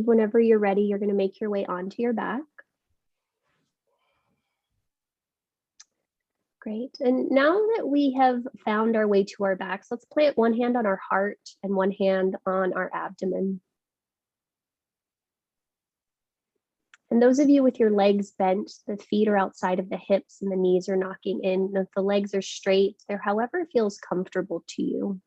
Whenever you're ready, you're going to make your way onto your back. Great. And now that we have found our way to our backs, let's plant one hand on our heart and one hand on our abdomen. And those of you with your legs bent, the feet are outside of the hips and the knees are knocking in. If the legs are straight, they're however feels comfortable to you.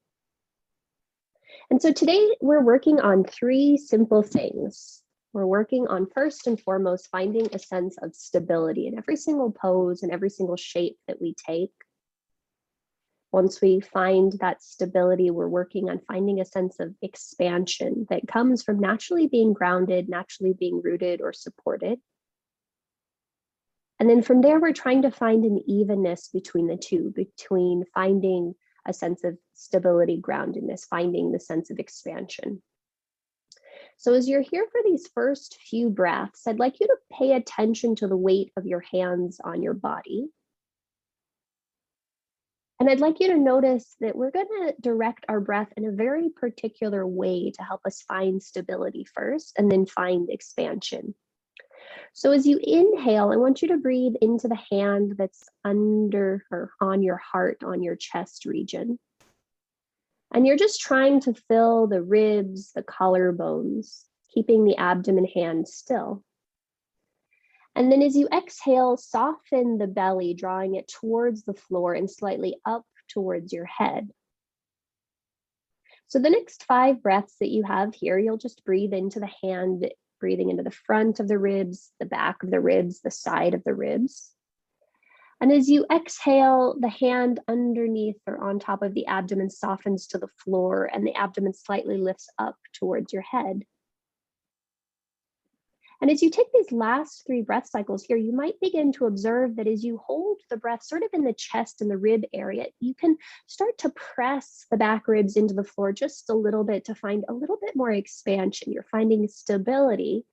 And so today we're working on 3 simple things. We're working on, first and foremost, finding a sense of stability in every single pose and every single shape that we take. Once we find that stability, we're working on finding a sense of expansion that comes from naturally being grounded, naturally being rooted or supported. And then from there, we're trying to find an evenness between the two, between finding a sense of stability, groundedness, finding the sense of expansion. So as you're here for these first few breaths, I'd like you to pay attention to the weight of your hands on your body. And I'd like you to notice that we're going to direct our breath in a very particular way to help us find stability first and then find expansion. So as you inhale, I want you to breathe into the hand that's under or on your heart, on your chest region. And you're just trying to fill the ribs, the collarbones, keeping the abdomen hand still. And then as you exhale, soften the belly, drawing it towards the floor and slightly up towards your head. So the next 5 breaths that you have here, you'll just breathe into the hand, breathing into the front of the ribs, the back of the ribs, the side of the ribs. And as you exhale, the hand underneath or on top of the abdomen softens to the floor and the abdomen slightly lifts up towards your head. And as you take these last 3 breath cycles here, you might begin to observe that as you hold the breath sort of in the chest and the rib area, you can start to press the back ribs into the floor just a little bit to find a little bit more expansion. You're finding stability,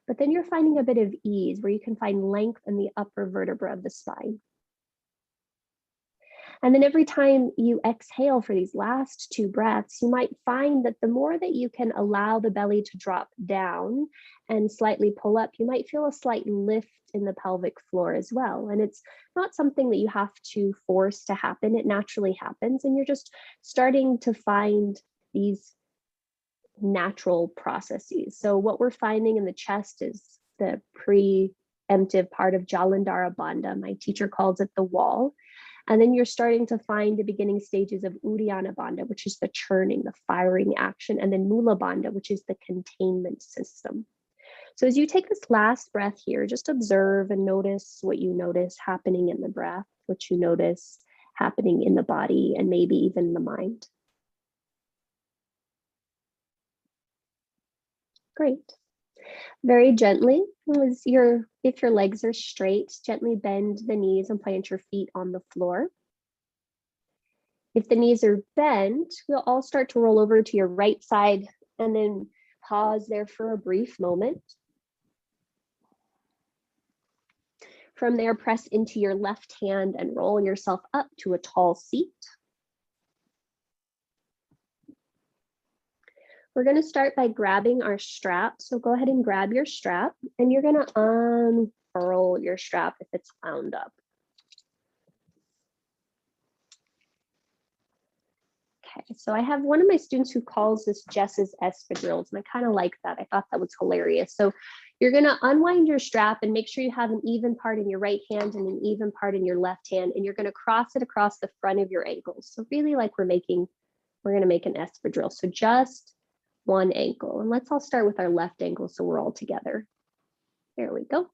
but then you're finding a bit of ease where you can find length in the upper vertebra of the spine. And then every time you exhale for these last 2 breaths, you might find that the more that you can allow the belly to drop down and slightly pull up, you might feel a slight lift in the pelvic floor as well. And it's not something that you have to force to happen. It naturally happens. And you're just starting to find these natural processes. So what we're finding in the chest is the preemptive part of Jalandhara Bandha. My teacher calls it the wall. And then you're starting to find the beginning stages of Uddiyana Bandha, which is the churning, the firing action, and then Mula Bandha, which is the containment system. So as you take this last breath here, just observe and notice what you notice happening in the breath, what you notice happening in the body, and maybe even the mind. Great. Very gently, if your legs are straight, gently bend the knees and plant your feet on the floor. If the knees are bent, we'll all start to roll over to your right side and then pause there for a brief moment. From there, press into your left hand and roll yourself up to a tall seat. We're going to start by grabbing our strap. So go ahead and grab your strap and you're going to unfurl your strap if it's wound up. Okay, so I have one of my students who calls this Jess's espadrilles, and I kind of like that. I thought that was hilarious. So you're going to unwind your strap and make sure you have an even part in your right hand and an even part in your left hand, and you're going to cross it across the front of your ankles. So really like we're going to make an espadrille. So just one ankle, and let's all start with our left ankle so we're all together. There we go.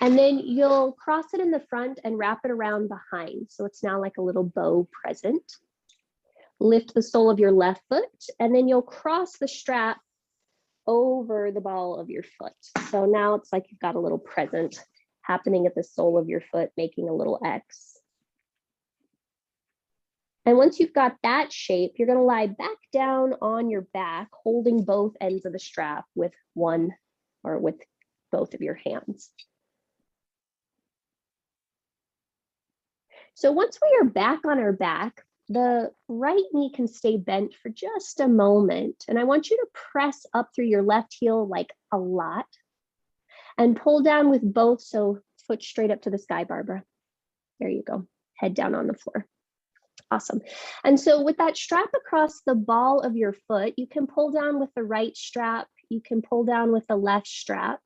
And then you'll cross it in the front and wrap it around behind. So it's now like a little bow present. Lift the sole of your left foot, and then you'll cross the strap over the ball of your foot. So now it's like you've got a little present happening at the sole of your foot, making a little X. And once you've got that shape, you're going to lie back down on your back, holding both ends of the strap with both of your hands. So once we are back on our back, The right knee can stay bent for just a moment. And I want you to press up through your left heel like a lot and pull down with both. So foot straight up to the sky, Barbara. There you go. Head down on the floor. Awesome. And so with that strap across the ball of your foot, you can pull down with the right strap. You can pull down with the left strap.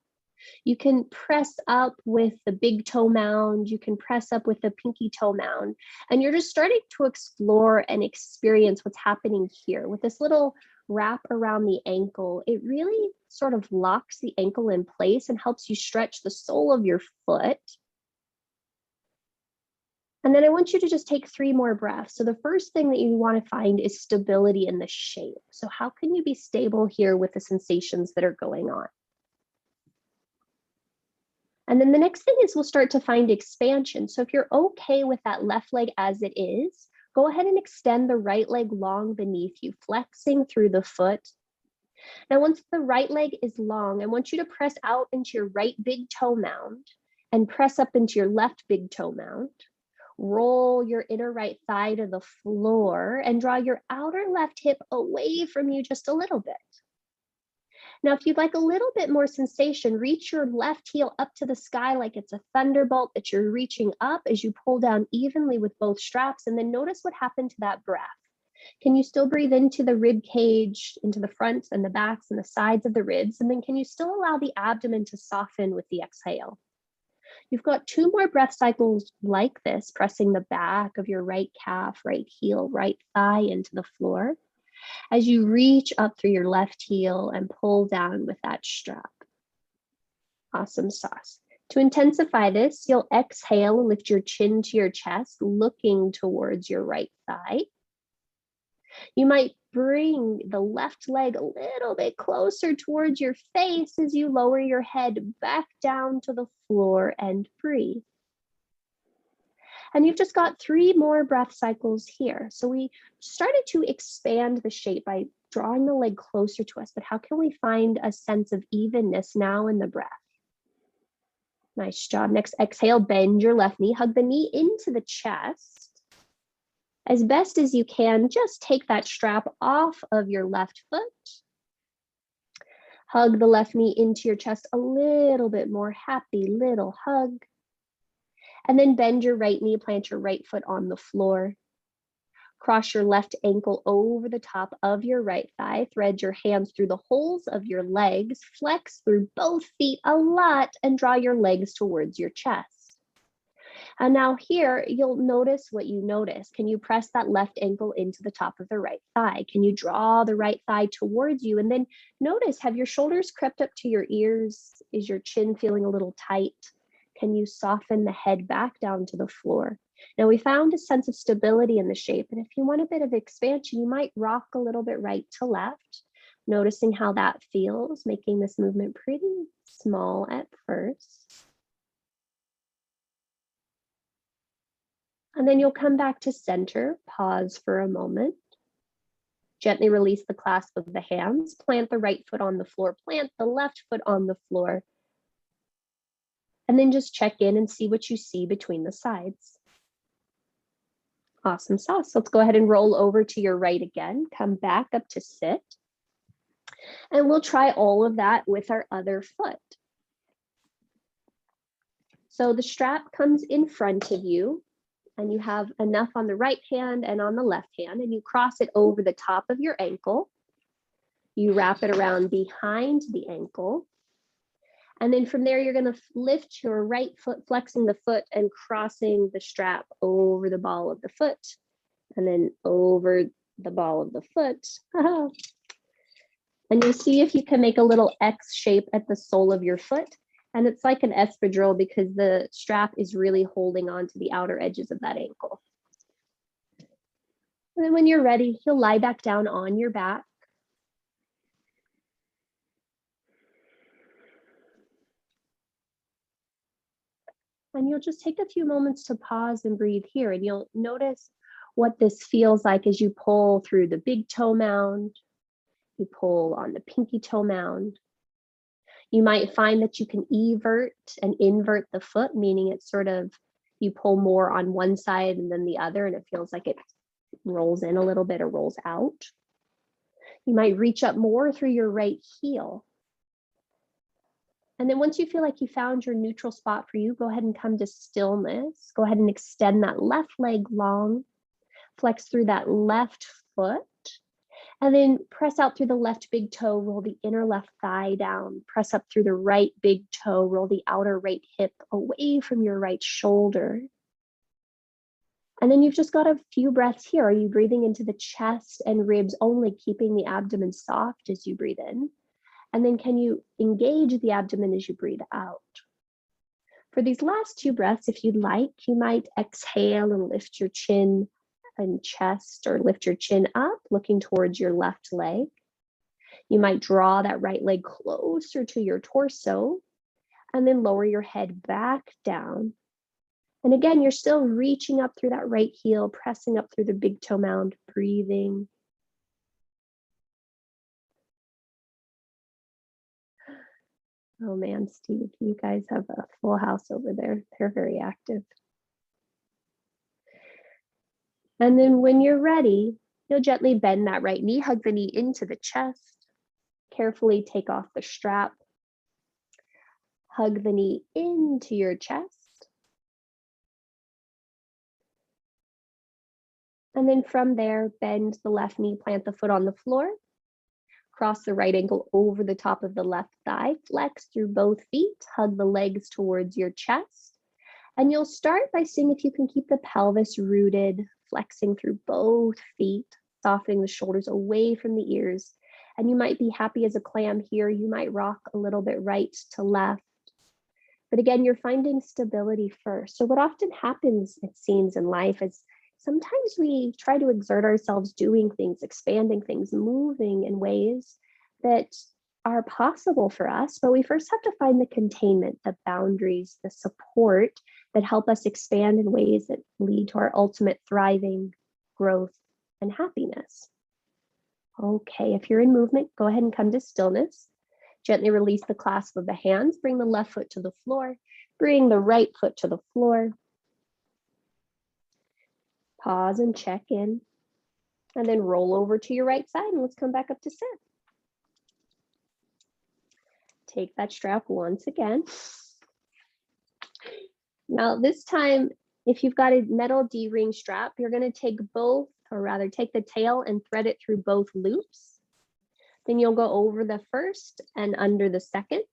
You can press up with the big toe mound. You can press up with the pinky toe mound. And you're just starting to explore and experience what's happening here. With this little wrap around the ankle, it really sort of locks the ankle in place and helps you stretch the sole of your foot. And then I want you to just take 3 more breaths. So the first thing that you want to find is stability in the shape. So how can you be stable here with the sensations that are going on? And then the next thing is we'll start to find expansion. So if you're okay with that left leg as it is, go ahead and extend the right leg long beneath you, flexing through the foot. Now, once the right leg is long, I want you to press out into your right big toe mound and press up into your left big toe mound. Roll your inner right thigh to the floor and draw your outer left hip away from you just a little bit. Now, if you'd like a little bit more sensation, reach your left heel up to the sky like it's a thunderbolt that you're reaching up as you pull down evenly with both straps, and then notice what happened to that breath. Can you still breathe into the rib cage, into the fronts and the backs and the sides of the ribs? And then can you still allow the abdomen to soften with the exhale? You've got 2 more breath cycles like this, pressing the back of your right calf, right heel, right thigh into the floor as you reach up through your left heel and pull down with that strap. Awesome sauce. To intensify this, you'll exhale and lift your chin to your chest, looking towards your right thigh. You might bring the left leg a little bit closer towards your face as you lower your head back down to the floor and breathe. And you've just got 3 more breath cycles here. So we started to expand the shape by drawing the leg closer to us, but how can we find a sense of evenness now in the breath? Nice job. Next, exhale, bend your left knee, hug the knee into the chest. As best as you can, just take that strap off of your left foot. Hug the left knee into your chest a little bit more. Happy little hug. And then bend your right knee, plant your right foot on the floor. Cross your left ankle over the top of your right thigh. Thread your hands through the holes of your legs. Flex through both feet a lot and draw your legs towards your chest. And now here, you'll notice what you notice. Can you press that left ankle into the top of the right thigh? Can you draw the right thigh towards you? And then notice, have your shoulders crept up to your ears? Is your chin feeling a little tight? Can you soften the head back down to the floor? Now we found a sense of stability in the shape, and if you want a bit of expansion, you might rock a little bit right to left, noticing how that feels, making this movement pretty small at first. And then you'll come back to center, pause for a moment. Gently release the clasp of the hands, plant the right foot on the floor, plant the left foot on the floor. And then just check in and see what you see between the sides. Awesome sauce. Let's go ahead and roll over to your right again. Come back up to sit. And we'll try all of that with our other foot. So the strap comes in front of you, and you have enough on the right hand and on the left hand, and you cross it over the top of your ankle. You wrap it around behind the ankle. And then from there, you're going to lift your right foot, flexing the foot and crossing the strap over the ball of the foot, and then over the ball of the foot. And you'll see if you can make a little X shape at the sole of your foot. And it's like an espadrille because the strap is really holding on to the outer edges of that ankle. And then when you're ready, you'll lie back down on your back. And you'll just take a few moments to pause and breathe here, and you'll notice what this feels like as you pull through the big toe mound, you pull on the pinky toe mound. You might find that you can evert and invert the foot, meaning it's sort of, you pull more on one side and then the other, and it feels like it rolls in a little bit or rolls out. You might reach up more through your right heel. And then once you feel like you found your neutral spot for you, go ahead and come to stillness. Go ahead and extend that left leg long. Flex through that left foot. And then press out through the left big toe, roll the inner left thigh down. Press up through the right big toe, roll the outer right hip away from your right shoulder. And then you've just got a few breaths here. Are you breathing into the chest and ribs only, keeping the abdomen soft as you breathe in? And then can you engage the abdomen as you breathe out? For these last two breaths, if you'd like, you might exhale and lift your chin and chest, or lift your chin up, looking towards your left leg. You might draw that right leg closer to your torso, and then lower your head back down. And again, you're still reaching up through that right heel, pressing up through the big toe mound, breathing. Oh man, Steve, you guys have a full house over there. They're very active. And then when you're ready, you'll gently bend that right knee, hug the knee into the chest. Carefully take off the strap. Hug the knee into your chest. And then from there, bend the left knee, plant the foot on the floor. Cross the right ankle over the top of the left thigh. Flex through both feet. Hug the legs towards your chest. And you'll start by seeing if you can keep the pelvis rooted, flexing through both feet, softening the shoulders away from the ears. And you might be happy as a clam here. You might rock a little bit right to left. But again, you're finding stability first. So what often happens, it seems, in life is sometimes we try to exert ourselves doing things, expanding things, moving in ways that are possible for us, but we first have to find the containment, the boundaries, the support that help us expand in ways that lead to our ultimate thriving, growth, and happiness. Okay, if you're in movement, go ahead and come to stillness. Gently release the clasp of the hands, bring the left foot to the floor, bring the right foot to the floor. Pause and check in, and then roll over to your right side, and let's come back up to sit. Take that strap once again. Now this time, if you've got a metal D-ring strap, you're going to take both, or rather take the tail and thread it through both loops. Then you'll go over the first and under the second.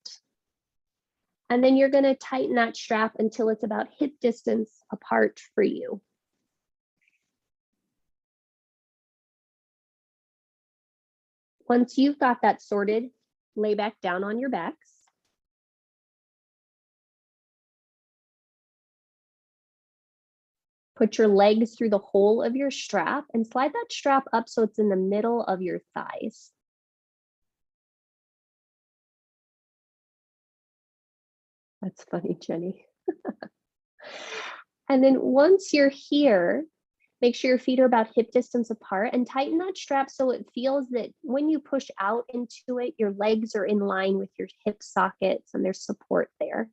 And then you're going to tighten that strap until it's about hip distance apart for you. Once you've got that sorted, lay back down on your backs. Put your legs through the hole of your strap and slide that strap up so it's in the middle of your thighs. That's funny, Jenny. And then once you're here, make sure your feet are about hip distance apart and tighten that strap so it feels that when you push out into it, your legs are in line with your hip sockets and there's support there.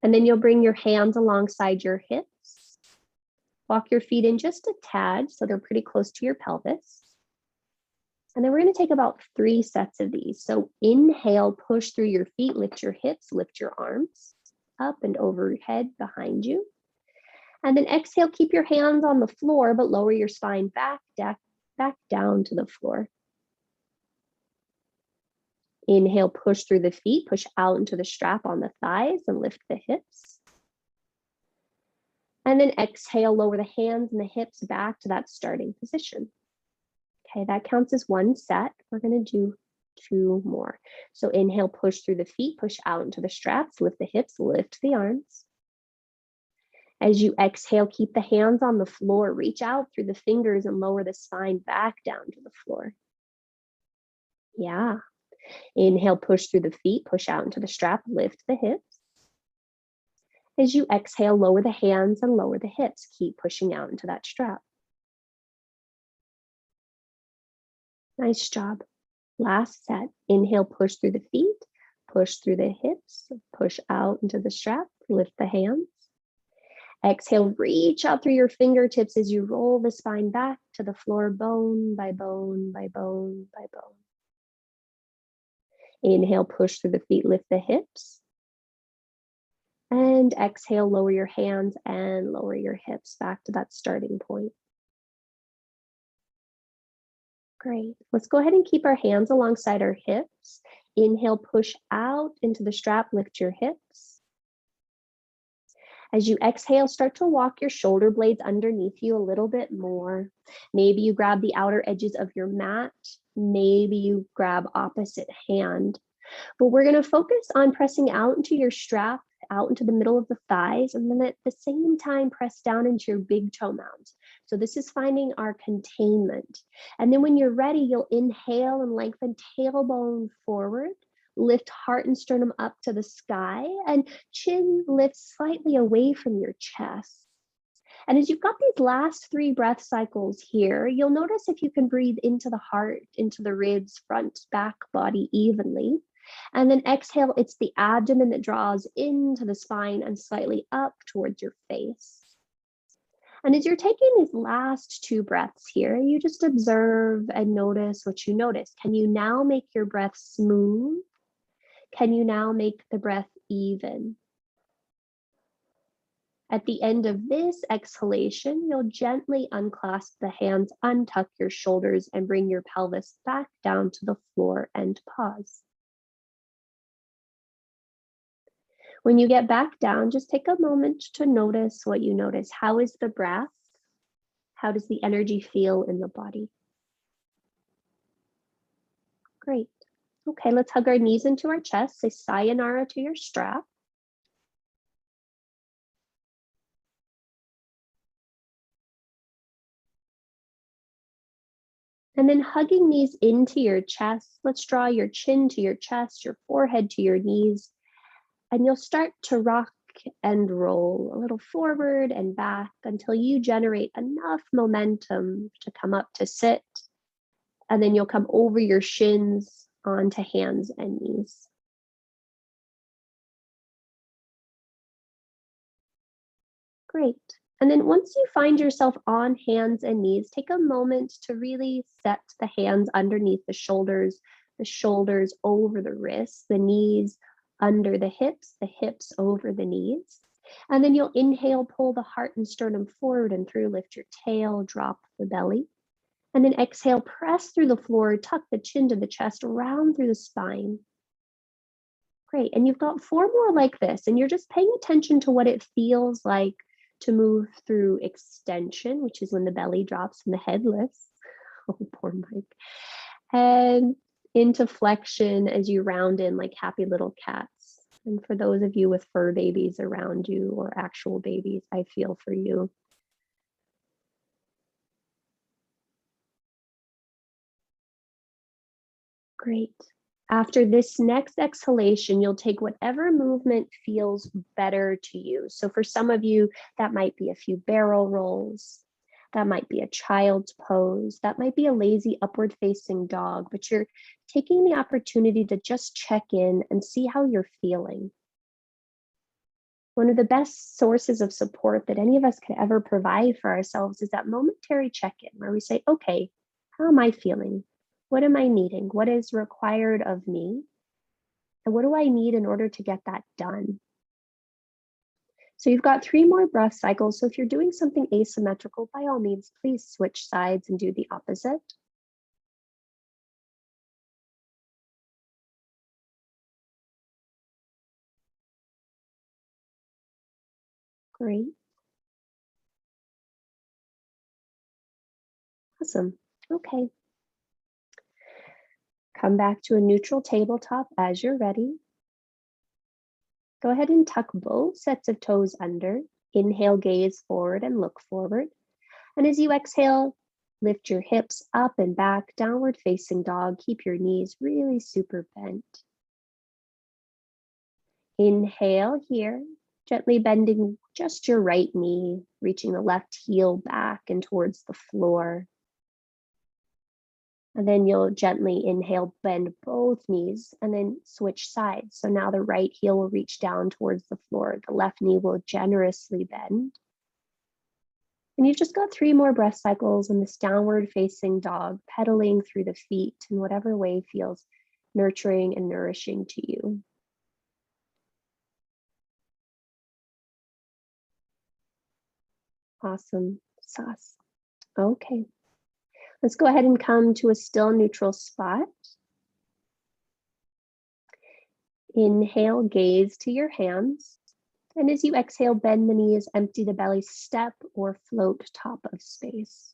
And then you'll bring your hands alongside your hips. Walk your feet in just a tad so they're pretty close to your pelvis. And then we're going to take about 3 sets of these. So inhale, push through your feet, lift your hips, lift your arms up and overhead behind you. And then exhale, keep your hands on the floor, but lower your spine back down to the floor. Inhale, push through the feet, push out into the strap on the thighs and lift the hips. And then exhale, lower the hands and the hips back to that starting position. Okay, that counts as 1 set. We're going to do 2 more. So inhale, push through the feet, push out into the straps, lift the hips, lift the arms. As you exhale, keep the hands on the floor, reach out through the fingers and lower the spine back down to the floor. Yeah. Inhale, push through the feet, push out into the strap, lift the hips. As you exhale, lower the hands and lower the hips. Keep pushing out into that strap. Nice job. Last set. Inhale, push through the feet, push through the hips, push out into the strap, lift the hands. Exhale, reach out through your fingertips as you roll the spine back to the floor, bone by bone by bone by bone. Inhale, push through the feet, lift the hips. And exhale, lower your hands and lower your hips back to that starting point. Great. Let's go ahead and keep our hands alongside our hips. Inhale, push out into the strap, lift your hips. As you exhale, start to walk your shoulder blades underneath you a little bit more. Maybe you grab the outer edges of your mat. Maybe you grab opposite hand. But we're going to focus on pressing out into your strap, out into the middle of the thighs, and then at the same time, press down into your big toe mounds. So this is finding our containment. And then when you're ready, you'll inhale and lengthen tailbone forward. Lift heart and sternum up to the sky, and chin lifts slightly away from your chest. And as you've got these last 3 breath cycles here, you'll notice if you can breathe into the heart, into the ribs, front, back, body evenly. And then exhale, it's the abdomen that draws into the spine and slightly up towards your face. And as you're taking these last 2 breaths here, you just observe and notice what you notice. Can you now make your breath smooth? Can you now make the breath even? At the end of this exhalation, you'll gently unclasp the hands, untuck your shoulders, and bring your pelvis back down to the floor and pause. When you get back down, just take a moment to notice what you notice. How is the breath? How does the energy feel in the body? Great. Okay, let's hug our knees into our chest. Say sayonara to your strap. And then hugging knees into your chest. Let's draw your chin to your chest, your forehead to your knees. And you'll start to rock and roll a little forward and back until you generate enough momentum to come up to sit. And then you'll come over your shins onto hands and knees. Great. And then once you find yourself on hands and knees, take a moment to really set the hands underneath the shoulders over the wrists, the knees under the hips over the knees. And then you'll inhale, pull the heart and sternum forward and through, lift your tail, drop the belly. And then exhale, press through the floor, tuck the chin to the chest, round through the spine. Great. And you've got 4 more like this, and you're just paying attention to what it feels like to move through extension, which is when the belly drops and the head lifts. Oh, poor Mike. And into flexion as you round in like happy little cats. And for those of you with fur babies around you or actual babies, I feel for you. Great. After this next exhalation, you'll take whatever movement feels better to you. So for some of you, that might be a few barrel rolls. That might be a child's pose. That might be a lazy upward facing dog, but you're taking the opportunity to just check in and see how you're feeling. One of the best sources of support that any of us could ever provide for ourselves is that momentary check-in where we say, okay, how am I feeling? What am I needing? What is required of me? And what do I need in order to get that done? So you've got 3 more breath cycles. So if you're doing something asymmetrical, by all means, please switch sides and do the opposite. Great. Awesome. Okay. Come back to a neutral tabletop as you're ready. Go ahead and tuck both sets of toes under. Inhale, gaze forward and look forward. And as you exhale, lift your hips up and back, downward facing dog. Keep your knees really super bent. Inhale here, gently bending just your right knee, reaching the left heel back and towards the floor. And then you'll gently inhale, bend both knees, and then switch sides. So now the right heel will reach down towards the floor. The left knee will generously bend. And you just got 3 more breath cycles in this downward facing dog, pedaling through the feet in whatever way feels nurturing and nourishing to you. Awesome sauce. Okay, let's go ahead and come to a still neutral spot. Inhale, gaze to your hands. And as you exhale, bend the knees, empty the belly, step or float top of space.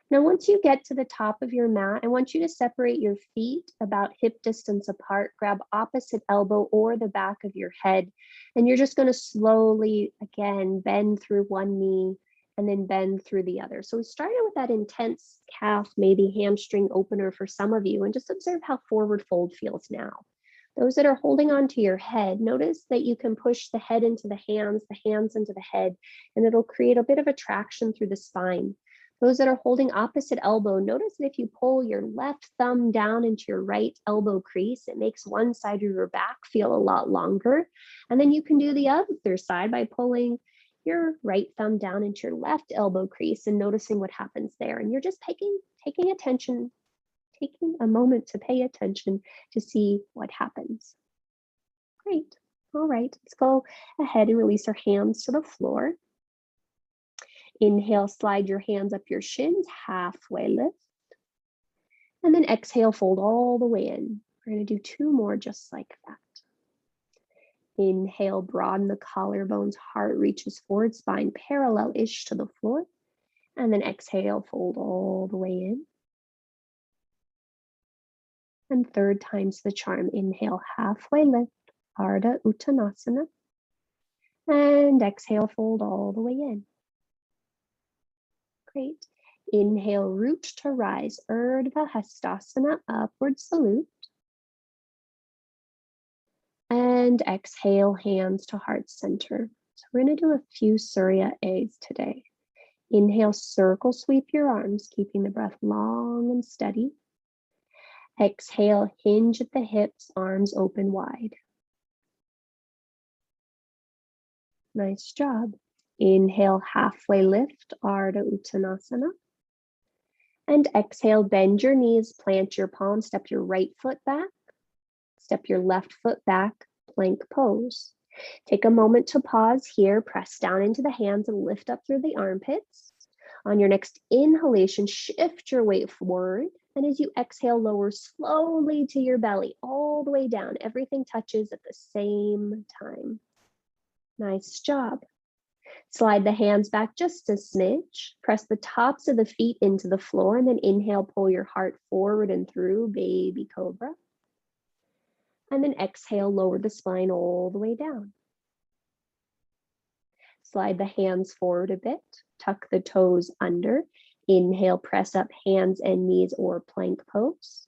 Now, once you get to the top of your mat, I want you to separate your feet about hip distance apart, grab opposite elbow or the back of your head, and you're just going to slowly, again, bend through one knee and then bend through the other. So we started with that intense calf, maybe hamstring opener for some of you, and just observe how forward fold feels now. Those that are holding on to your head, notice that you can push the head into the hands into the head, and it'll create a bit of a traction through the spine. Those that are holding opposite elbow, notice that if you pull your left thumb down into your right elbow crease, it makes one side of your back feel a lot longer. And then you can do the other side by pulling your right thumb down into your left elbow crease and noticing what happens there. And you're just taking attention, taking a moment to pay attention to see what happens. Great. All right, let's go ahead and release our hands to the floor. Inhale, slide your hands up your shins, halfway lift. And then exhale, fold all the way in. We're going to do 2 more just like that. Inhale, broaden the collarbones, heart reaches forward, spine parallel-ish to the floor. And then exhale, fold all the way in. And 3rd time's the charm. Inhale, halfway lift, Ardha Uttanasana. And exhale, fold all the way in. Great. Inhale, root to rise, Urdhva Hastasana, upward salute. And exhale, hands to heart center. So we're going to do a few Surya A's today. Inhale, circle sweep your arms, keeping the breath long and steady. Exhale, hinge at the hips, arms open wide. Nice job. Inhale, halfway lift, Ardha Uttanasana. And exhale, bend your knees, plant your palms, step your right foot back, step your left foot back, plank pose. Take a moment to pause here, press down into the hands and lift up through the armpits. On your next inhalation, shift your weight forward. And as you exhale, lower slowly to your belly, all the way down. Everything touches at the same time. Nice job. Slide the hands back just a smidge. Press the tops of the feet into the floor and then inhale, pull your heart forward and through, baby cobra. And then exhale, lower the spine all the way down. Slide the hands forward a bit, tuck the toes under. Inhale, press up hands and knees or plank pose.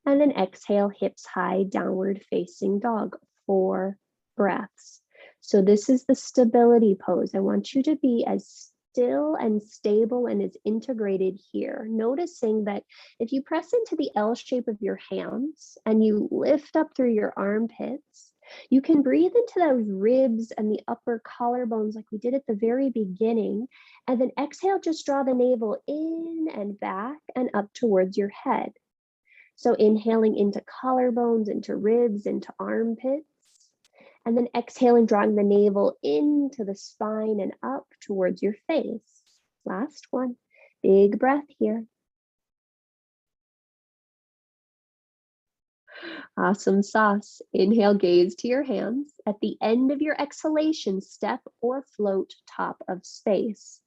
And then exhale, hips high, downward facing dog, 4 breaths. So this is the stability pose. I want you to be as still and stable and as integrated here. Noticing that if you press into the L shape of your hands and you lift up through your armpits, you can breathe into those ribs and the upper collarbones like we did at the very beginning. And then exhale, just draw the navel in and back and up towards your head. So inhaling into collarbones, into ribs, into armpits. And then exhaling, drawing the navel into the spine and up towards your face. Last one. Big breath here. Awesome sauce. Inhale, gaze to your hands. At the end of your exhalation, step or float top of space.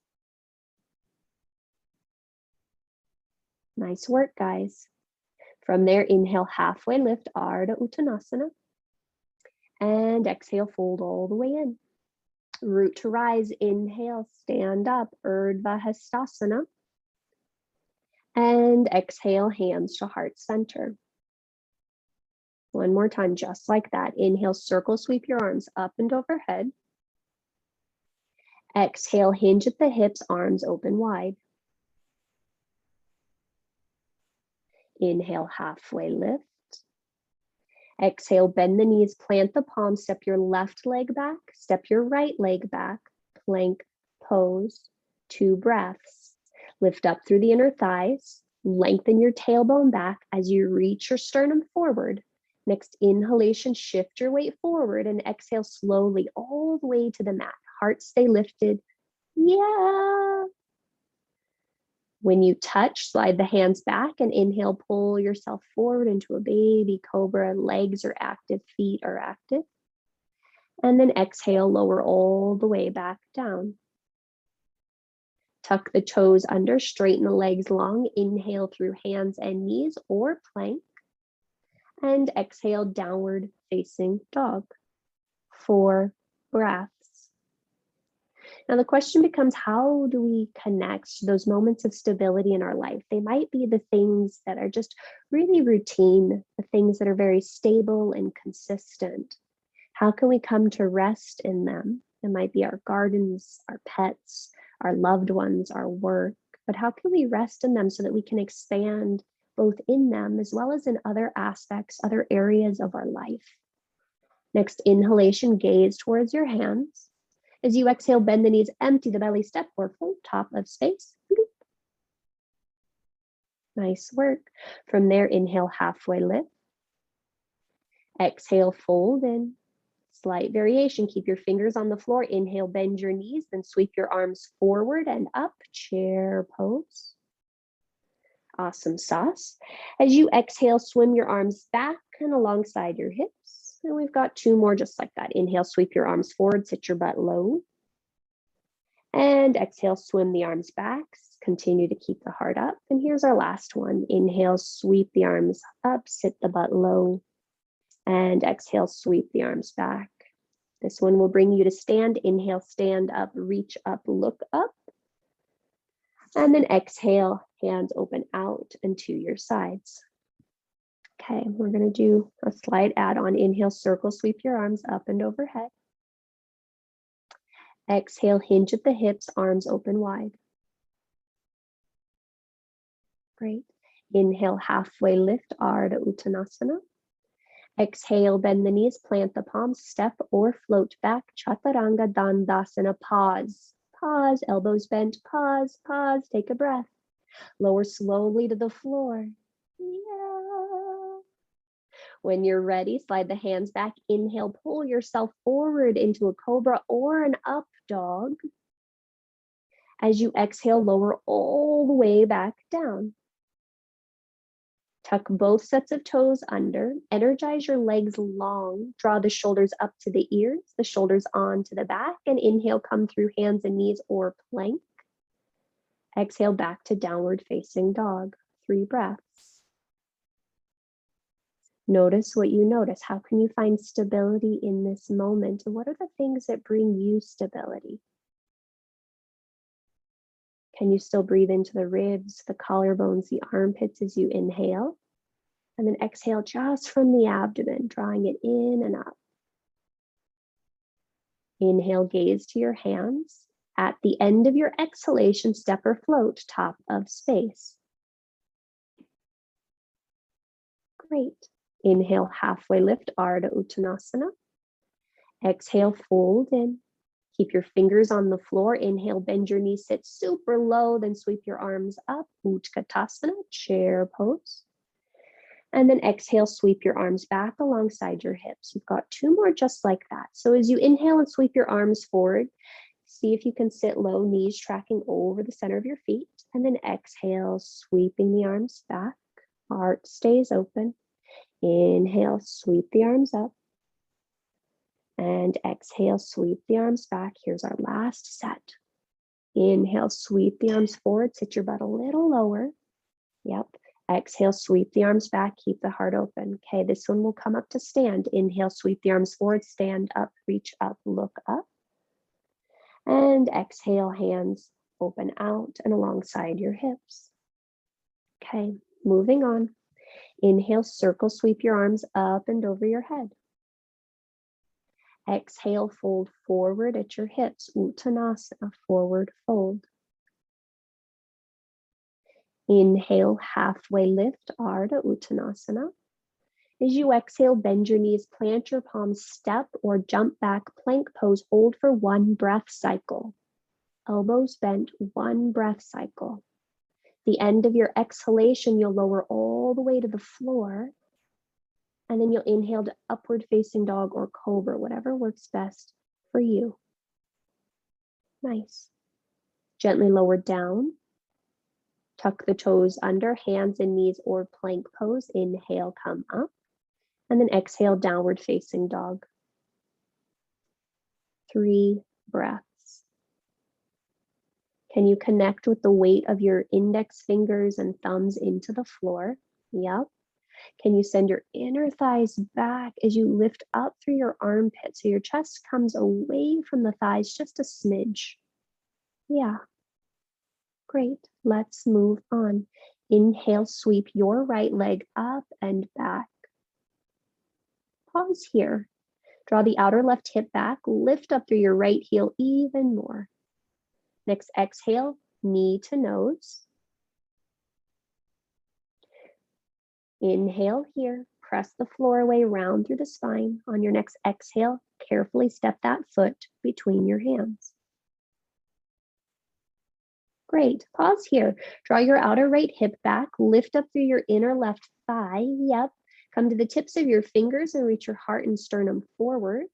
Nice work, guys. From there, inhale, halfway lift, Ardha Uttanasana. And exhale, fold all the way in. Root to rise, inhale, stand up, Urdhva Hastasana. And exhale, hands to heart center. One more time, just like that. Inhale, circle sweep your arms up and overhead. Exhale, hinge at the hips, arms open wide. Inhale, halfway lift. Exhale, bend the knees, plant the palms, step your left leg back, step your right leg back, plank pose, 2 breaths. Lift up through the inner thighs, lengthen your tailbone back as you reach your sternum forward. Next inhalation, shift your weight forward and exhale slowly all the way to the mat. Heart stay lifted. Yeah. When you touch, slide the hands back and inhale, pull yourself forward into a baby cobra. Legs are active, feet are active. And then exhale, lower all the way back down. Tuck the toes under, straighten the legs long. Inhale through hands and knees or plank. And exhale, downward facing dog. 4 breaths. Now the question becomes, how do we connect those moments of stability in our life? They might be the things that are just really routine, the things that are very stable and consistent. How can we come to rest in them? It might be our gardens, our pets, our loved ones, our work, but how can we rest in them so that we can expand both in them as well as in other aspects, other areas of our life? Next inhalation, gaze towards your hands. As you exhale, bend the knees, empty the belly, step or float, top of space. Nice work. From there, inhale, halfway lift. Exhale, fold in. Slight variation, keep your fingers on the floor. Inhale, bend your knees, then sweep your arms forward and up, chair pose. Awesome sauce. As you exhale, swim your arms back and alongside your hips. And we've got 2 more just like that. Inhale, sweep your arms forward, sit your butt low. And exhale, swim the arms back. Continue to keep the heart up. And here's our last one. Inhale, sweep the arms up, sit the butt low. And exhale, sweep the arms back. This one will bring you to stand. Inhale, stand up, reach up, look up. And then exhale, hands open out and to your sides. Okay, we're going to do a slight add-on. Inhale, circle, sweep your arms up and overhead. Exhale, hinge at the hips, arms open wide. Great. Inhale, halfway lift, Ardha Uttanasana. Exhale, bend the knees, plant the palms, step or float back, Chaturanga Dandasana. Pause, pause, elbows bent, pause, pause, take a breath. Lower slowly to the floor. Yeah. When you're ready, slide the hands back. Inhale, pull yourself forward into a cobra or an up dog. As you exhale, lower all the way back down. Tuck both sets of toes under. Energize your legs long. Draw the shoulders up to the ears, the shoulders onto the back, and inhale, come through hands and knees or plank. Exhale, back to downward facing dog. 3 breaths. Notice what you notice. How can you find stability in this moment? And what are the things that bring you stability? Can you still breathe into the ribs, the collarbones, the armpits as you inhale? And then exhale just from the abdomen, drawing it in and up. Inhale, gaze to your hands. At the end of your exhalation, step or float, top of space. Great. Inhale, halfway lift, Ardha Uttanasana. Exhale, fold in. Keep your fingers on the floor. Inhale, bend your knees, sit super low, then sweep your arms up, Utkatasana, chair pose. And then exhale, sweep your arms back alongside your hips. You've got 2 more just like that. So as you inhale and sweep your arms forward, see if you can sit low, knees tracking over the center of your feet. And then exhale, sweeping the arms back. Heart stays open. Inhale, sweep the arms up. And exhale, sweep the arms back. Here's our last set. Inhale, sweep the arms forward. Sit your butt a little lower. Yep. Exhale, sweep the arms back. Keep the heart open. Okay, this one will come up to stand. Inhale, sweep the arms forward. Stand up, reach up, look up. And exhale, hands open out and alongside your hips. Okay, moving on. Inhale, circle, sweep your arms up and over your head. Exhale, fold forward at your hips, Uttanasana, forward fold. Inhale, halfway lift, Ardha Uttanasana. As you exhale, bend your knees, plant your palms, step or jump back, plank pose, hold for 1 breath cycle. elbows bent, 1 breath cycle. The end of your exhalation, you'll lower all the way to the floor, and then you'll inhale to upward facing dog or cobra, whatever works best for you. Nice. Gently lower down. Tuck the toes under, hands and knees or plank pose. Inhale, come up, and then exhale, downward facing dog. 3 breaths. Can you connect with the weight of your index fingers and thumbs into the floor? Yep. Can you send your inner thighs back as you lift up through your armpit so your chest comes away from the thighs just a smidge? Yeah. Great. Let's move on. Inhale, sweep your right leg up and back. Pause here. Draw the outer left hip back, lift up through your right heel even more. Next exhale, knee to nose. Inhale here, press the floor away, round through the spine. On your next exhale, carefully step that foot between your hands. Great, pause here. Draw your outer right hip back, lift up through your inner left thigh. Yep, come to the tips of your fingers and reach your heart and sternum forward.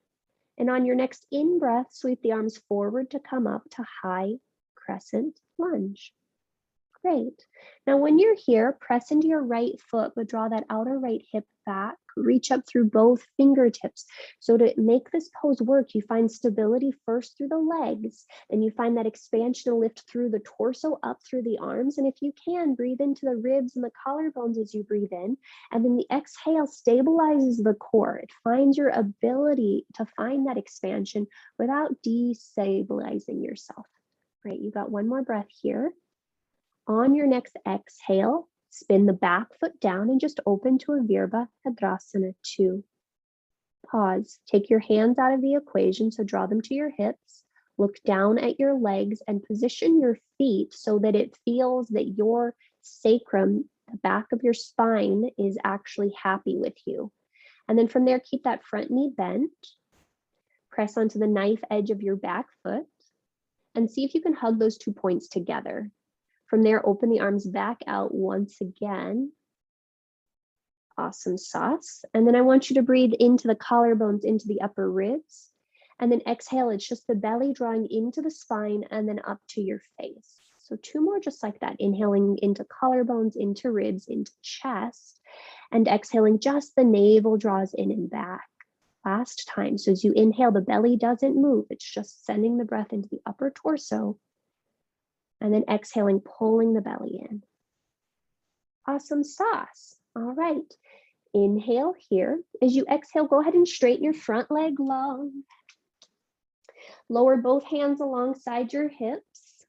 And on your next in-breath, sweep the arms forward to come up to high crescent lunge. Great. Now when you're here, press into your right foot, but draw that outer right hip back. Reach up through both fingertips. So to make this pose work, you find stability first through the legs, then you find that expansion and lift through the torso, up through the arms. And if you can, breathe into the ribs and the collarbones as you breathe in. And then the exhale stabilizes the core. It finds your ability to find that expansion without destabilizing yourself. Great, you got one more breath here. On your next exhale, spin the back foot down and just open to a Virabhadrasana 2. Pause. Take your hands out of the equation, so draw them to your hips. Look down at your legs and position your feet so that it feels that your sacrum, the back of your spine, is actually happy with you. And then from there, keep that front knee bent. Press onto the knife edge of your back foot and see if you can hug those 2 points together. From there, open the arms back out once again. Awesome sauce. And then I want you to breathe into the collarbones, into the upper ribs. And then exhale, it's just the belly drawing into the spine and then up to your face. So 2 more just like that. Inhaling into collarbones, into ribs, into chest. And exhaling, just the navel draws in and back. Last time. So as you inhale, the belly doesn't move. It's just sending the breath into the upper torso. And then exhaling, pulling the belly in. Awesome sauce. All right. Inhale here. As you exhale, go ahead and straighten your front leg long. Lower both hands alongside your hips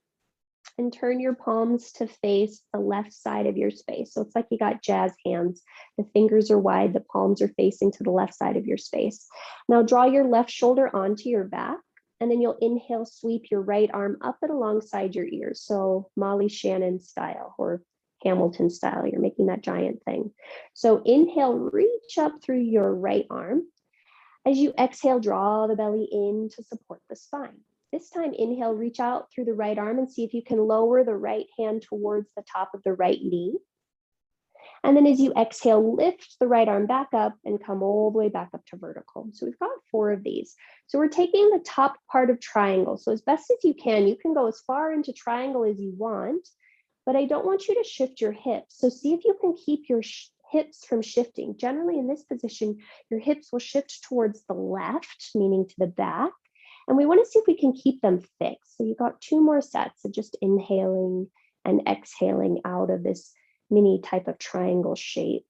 and turn your palms to face the left side of your space. So it's like you got jazz hands. The fingers are wide, the palms are facing to the left side of your space. Now draw your left shoulder onto your back. And then you'll inhale, sweep your right arm up and alongside your ears. So Molly Shannon style or Hamilton style, you're making that giant thing. So inhale, reach up through your right arm. As you exhale, draw the belly in to support the spine. This time, inhale, reach out through the right arm and see if you can lower the right hand towards the top of the right knee. And then as you exhale, lift the right arm back up and come all the way back up to vertical. So we've got 4 of these. So we're taking the top part of triangle. So as best as you can go as far into triangle as you want, but I don't want you to shift your hips. So see if you can keep your hips from shifting. Generally in this position, your hips will shift towards the left, meaning to the back. And we want to see if we can keep them fixed. So you've got 2 more sets of just inhaling and exhaling out of this mini type of triangle shape.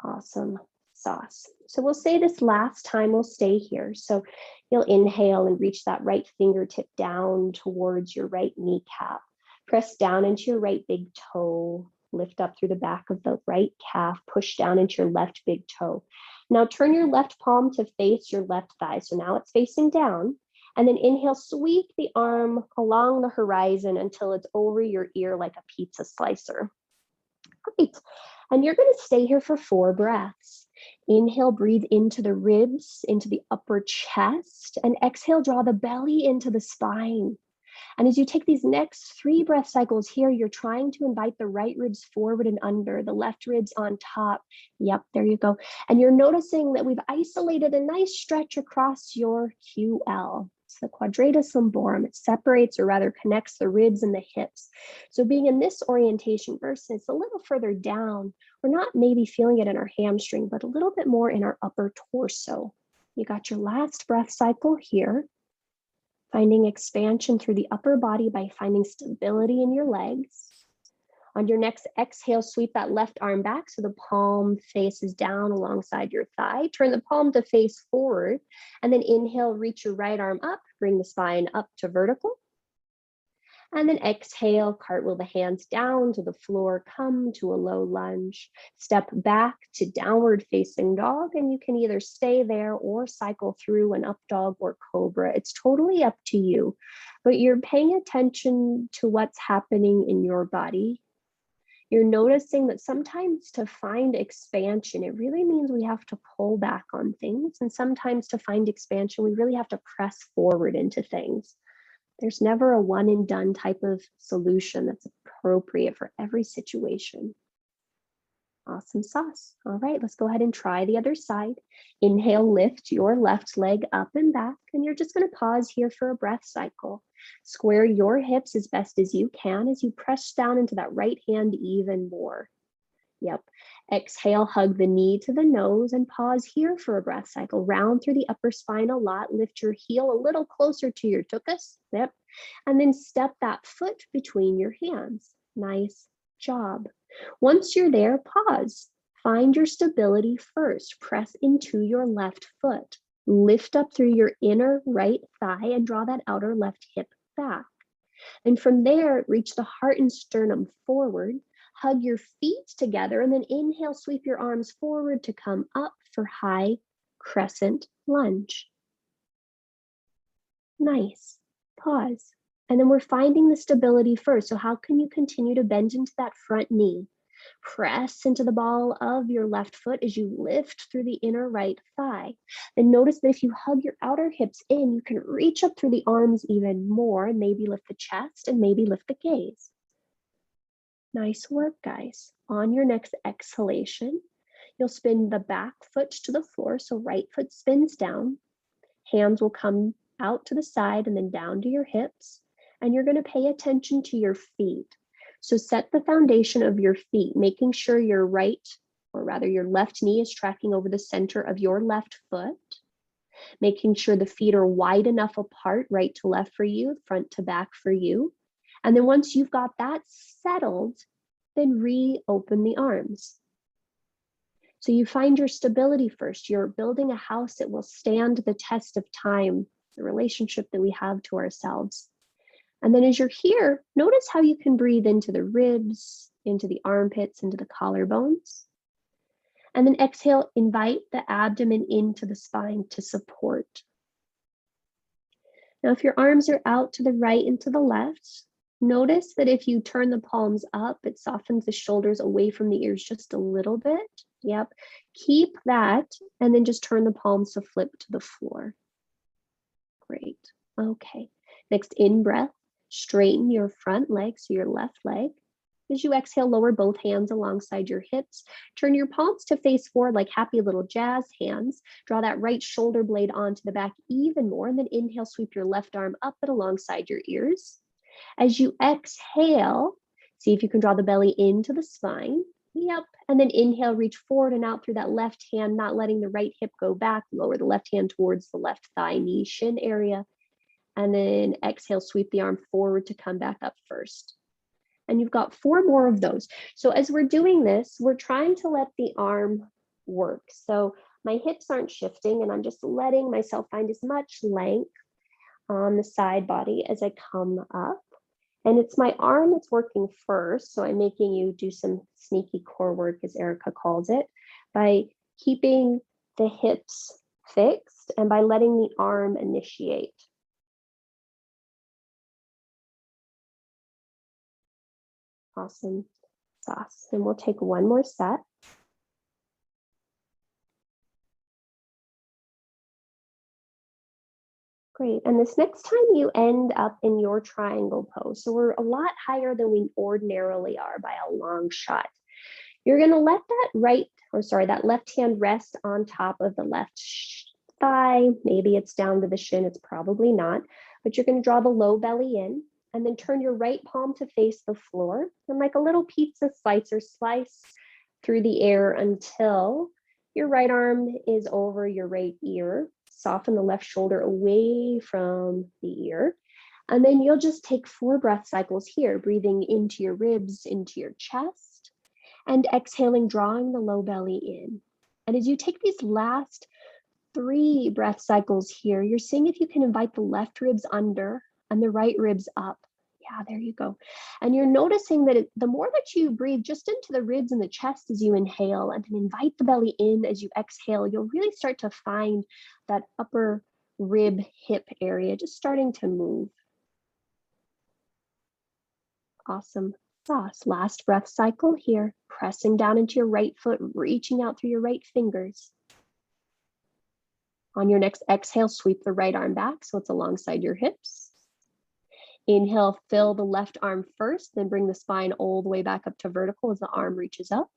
Awesome sauce. So we'll say this last time, we'll stay here. So you'll inhale and reach that right fingertip down towards your right kneecap. Press down into your right big toe. Lift up through the back of the right calf. Push down into your left big toe. Now turn your left palm to face your left thigh. So now it's facing down. And then inhale, sweep the arm along the horizon until it's over your ear like a pizza slicer. Great. And you're going to stay here for 4 breaths. Inhale, breathe into the ribs, into the upper chest, and exhale, draw the belly into the spine. And as you take these next 3 breath cycles here, you're trying to invite the right ribs forward and under, the left ribs on top. Yep, there you go. And you're noticing that we've isolated a nice stretch across your QL. It's the quadratus lumborum. It separates, or rather connects, the ribs and the hips. So being in this orientation versus a little further down, we're not maybe feeling it in our hamstring, but a little bit more in our upper torso. You got your last breath cycle here. Finding expansion through the upper body by finding stability in your legs. On your next exhale, sweep that left arm back so the palm faces down alongside your thigh. Turn the palm to face forward, and then inhale, reach your right arm up, bring the spine up to vertical. And then exhale, cartwheel the hands down to the floor, come to a low lunge, step back to downward facing dog, and you can either stay there or cycle through an up dog or cobra. It's totally up to you, but you're paying attention to what's happening in your body. You're noticing that sometimes to find expansion, it really means we have to pull back on things. And sometimes to find expansion, we really have to press forward into things. There's never a one and done type of solution that's appropriate for every situation. Awesome sauce. All right, let's go ahead and try the other side. Inhale, lift your left leg up and back, and you're just going to pause here for a breath cycle. Square your hips as best as you can as you press down into that right hand even more. Yep. Exhale, hug the knee to the nose and pause here for a breath cycle. Round through the upper spine a lot. Lift your heel a little closer to your tuchus. Yep. And then step that foot between your hands. Nice job. Once you're there, pause. Find your stability first. Press into your left foot. Lift up through your inner right thigh and draw that outer left hip back. And from there, reach the heart and sternum forward. Hug your feet together and then inhale, sweep your arms forward to come up for high crescent lunge. Nice. Pause. And then we're finding the stability first. So how can you continue to bend into that front knee? Press into the ball of your left foot as you lift through the inner right thigh. Then notice that if you hug your outer hips in, you can reach up through the arms even more and maybe lift the chest and maybe lift the gaze. Nice work, guys. On your next exhalation, you'll spin the back foot to the floor. So right foot spins down. Hands will come out to the side and then down to your hips. And you're going to pay attention to your feet. So set the foundation of your feet, making sure your right, or rather your left knee is tracking over the center of your left foot. Making sure the feet are wide enough apart, right to left for you, front to back for you. And then once you've got that settled, then reopen the arms. So you find your stability first. You're building a house that will stand the test of time, the relationship that we have to ourselves. And then as you're here, notice how you can breathe into the ribs, into the armpits, into the collarbones. And then exhale, invite the abdomen into the spine to support. Now, if your arms are out to the right and to the left, notice that if you turn the palms up, it softens the shoulders away from the ears just a little bit. Yep. Keep that, and then just turn the palms to flip to the floor. Great. Okay. Next, in breath, straighten your front leg, so your left leg. As you exhale, lower both hands alongside your hips. Turn your palms to face forward like happy little jazz hands. Draw that right shoulder blade onto the back even more, and then inhale, sweep your left arm up and alongside your ears. As you exhale, see if you can draw the belly into the spine. Yep. And then inhale, reach forward and out through that left hand, not letting the right hip go back. Lower the left hand towards the left thigh, knee, shin area. And then exhale, sweep the arm forward to come back up first. And you've got 4 more of those. So as we're doing this, we're trying to let the arm work. So my hips aren't shifting, and I'm just letting myself find as much length on the side body as I come up. And it's my arm that's working first. So I'm making you do some sneaky core work, as Erica calls it, by keeping the hips fixed and by letting the arm initiate. Awesome sauce. And we'll take one more set. Great. And this next time you end up in your triangle pose, so we're a lot higher than we ordinarily are by a long shot. You're going to let that left hand rest on top of the left thigh. Maybe it's down to the shin. It's probably not, but you're going to draw the low belly in and then turn your right palm to face the floor. And like a little pizza slicer, slice through the air until your right arm is over your right ear. Soften the left shoulder away from the ear. And then you'll just take 4 breath cycles here, breathing into your ribs, into your chest, and exhaling, drawing the low belly in. And as you take these last 3 breath cycles here, you're seeing if you can invite the left ribs under and the right ribs up. Yeah, there you go. And you're noticing that the more that you breathe just into the ribs and the chest as you inhale and then invite the belly in as you exhale, you'll really start to find that upper rib hip area just starting to move. Awesome sauce. Last breath cycle here, pressing down into your right foot, reaching out through your right fingers. On your next exhale, sweep the right arm back so it's alongside your hips. Inhale, fill the left arm first, then bring the spine all the way back up to vertical as the arm reaches up.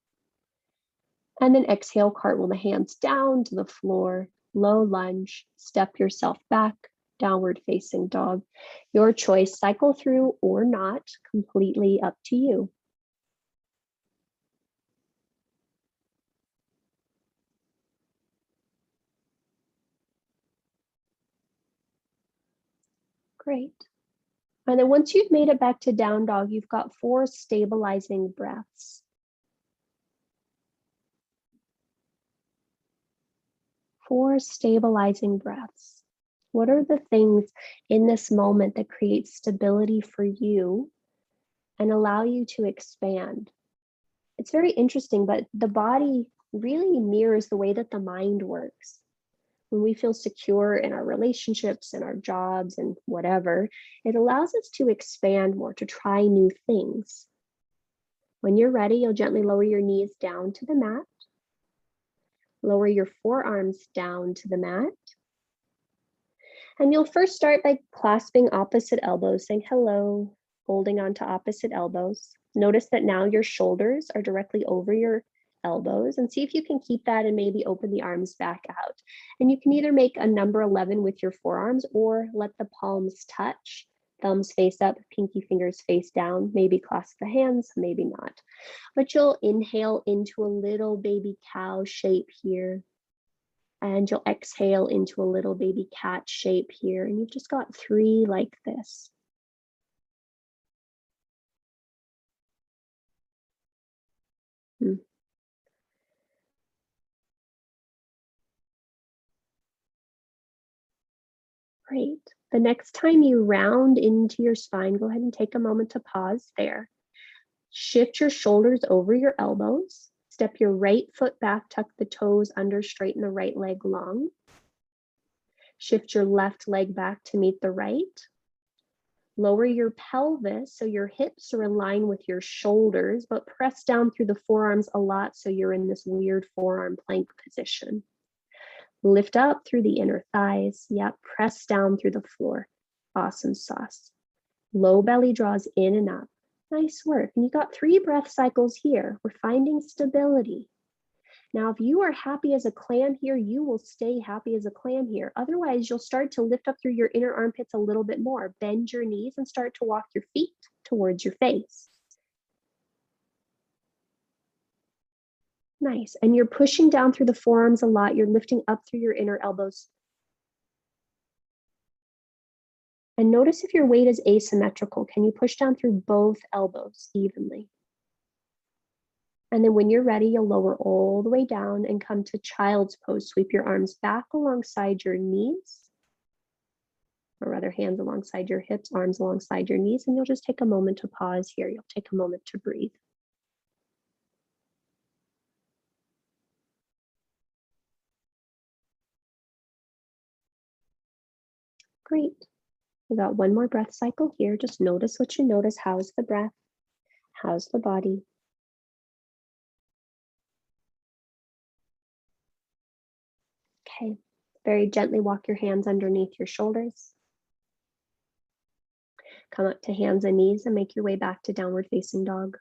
And then exhale, cartwheel the hands down to the floor, low lunge, step yourself back, downward facing dog. Your choice, cycle through or not, completely up to you. Great. And then once you've made it back to down dog, you've got 4 stabilizing breaths. 4 stabilizing breaths. What are the things in this moment that create stability for you and allow you to expand? It's very interesting, but the body really mirrors the way that the mind works. When we feel secure in our relationships and our jobs and whatever, it allows us to expand more, to try new things. When you're ready, you'll gently lower your knees down to the mat. Lower your forearms down to the mat. And you'll first start by clasping opposite elbows, saying hello, holding on to opposite elbows. Notice that now your shoulders are directly over your elbows, and see if you can keep that and maybe open the arms back out. And you can either make a number 11 with your forearms or let the palms touch, thumbs face up, pinky fingers face down, maybe clasp the hands, maybe not. But you'll inhale into a little baby cow shape here. And you'll exhale into a little baby cat shape here. And you've just got 3 like this. Great. The next time you round into your spine, go ahead and take a moment to pause there. Shift your shoulders over your elbows. Step your right foot back, tuck the toes under, straighten the right leg long. Shift your left leg back to meet the right. Lower your pelvis so your hips are in line with your shoulders, but press down through the forearms a lot so you're in this weird forearm plank position. Lift up through the inner thighs. Yep, press down through the floor. Awesome sauce. Low belly draws in and up. Nice work. And you got 3 breath cycles here. We're finding stability. Now, if you are happy as a clam here, you will stay happy as a clam here. Otherwise, you'll start to lift up through your inner armpits a little bit more. Bend your knees and start to walk your feet towards your face. Nice. And you're pushing down through the forearms a lot. You're lifting up through your inner elbows. And notice if your weight is asymmetrical. Can you push down through both elbows evenly? And then when you're ready, you'll lower all the way down and come to child's pose. Sweep your arms back alongside your knees, or rather hands alongside your hips, arms alongside your knees, and you'll just take a moment to pause here. You'll take a moment to breathe. Great. We got 1 more breath cycle here. Just notice what you notice. How's the breath? How's the body? Okay. Very gently walk your hands underneath your shoulders. Come up to hands and knees and make your way back to downward facing dog.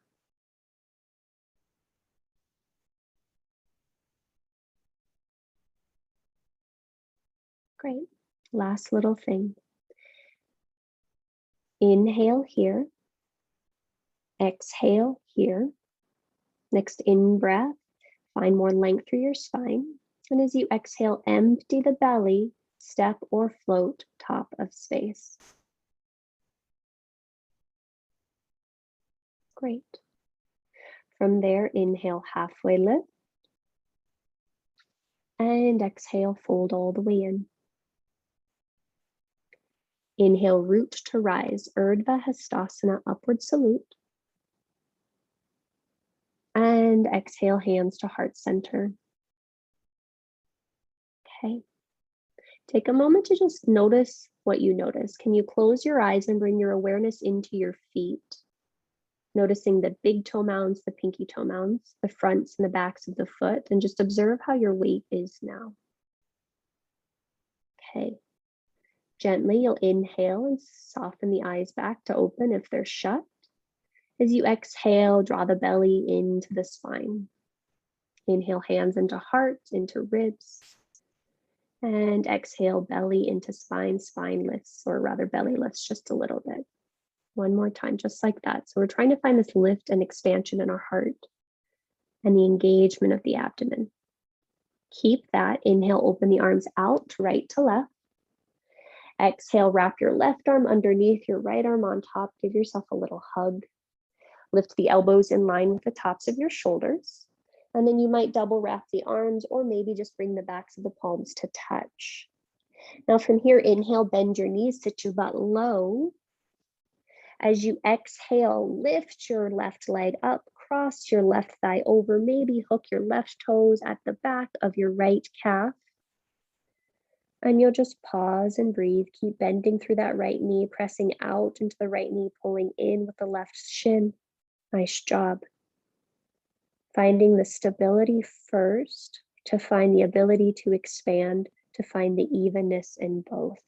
Great. Last little thing. Inhale here. Exhale here. Next in breath, find more length through your spine. And as you exhale, empty the belly, step or float top of space. Great. From there, inhale, halfway lift. And exhale, fold all the way in. Inhale, root to rise, Urdhva Hastasana, upward salute. And exhale, hands to heart center. Okay. Take a moment to just notice what you notice. Can you close your eyes and bring your awareness into your feet? Noticing the big toe mounds, the pinky toe mounds, the fronts and the backs of the foot, and just observe how your weight is now. Okay. Gently, you'll inhale and soften the eyes back to open if they're shut. As you exhale, draw the belly into the spine. Inhale, hands into heart, into ribs. And exhale, belly into spine, spine lifts, or rather belly lifts just a little bit. One more time, just like that. So we're trying to find this lift and expansion in our heart and the engagement of the abdomen. Keep that. Inhale, open the arms out, right to left. Exhale, wrap your left arm underneath your right arm on top. Give yourself a little hug. Lift the elbows in line with the tops of your shoulders. And then you might double wrap the arms or maybe just bring the backs of the palms to touch. Now from here, inhale, bend your knees, sit your butt low. As you exhale, lift your left leg up, cross your left thigh over, maybe hook your left toes at the back of your right calf. And you'll just pause and breathe. Keep bending through that right knee, pressing out into the right knee, pulling in with the left shin. Nice job. Finding the stability first to find the ability to expand, to find the evenness in both.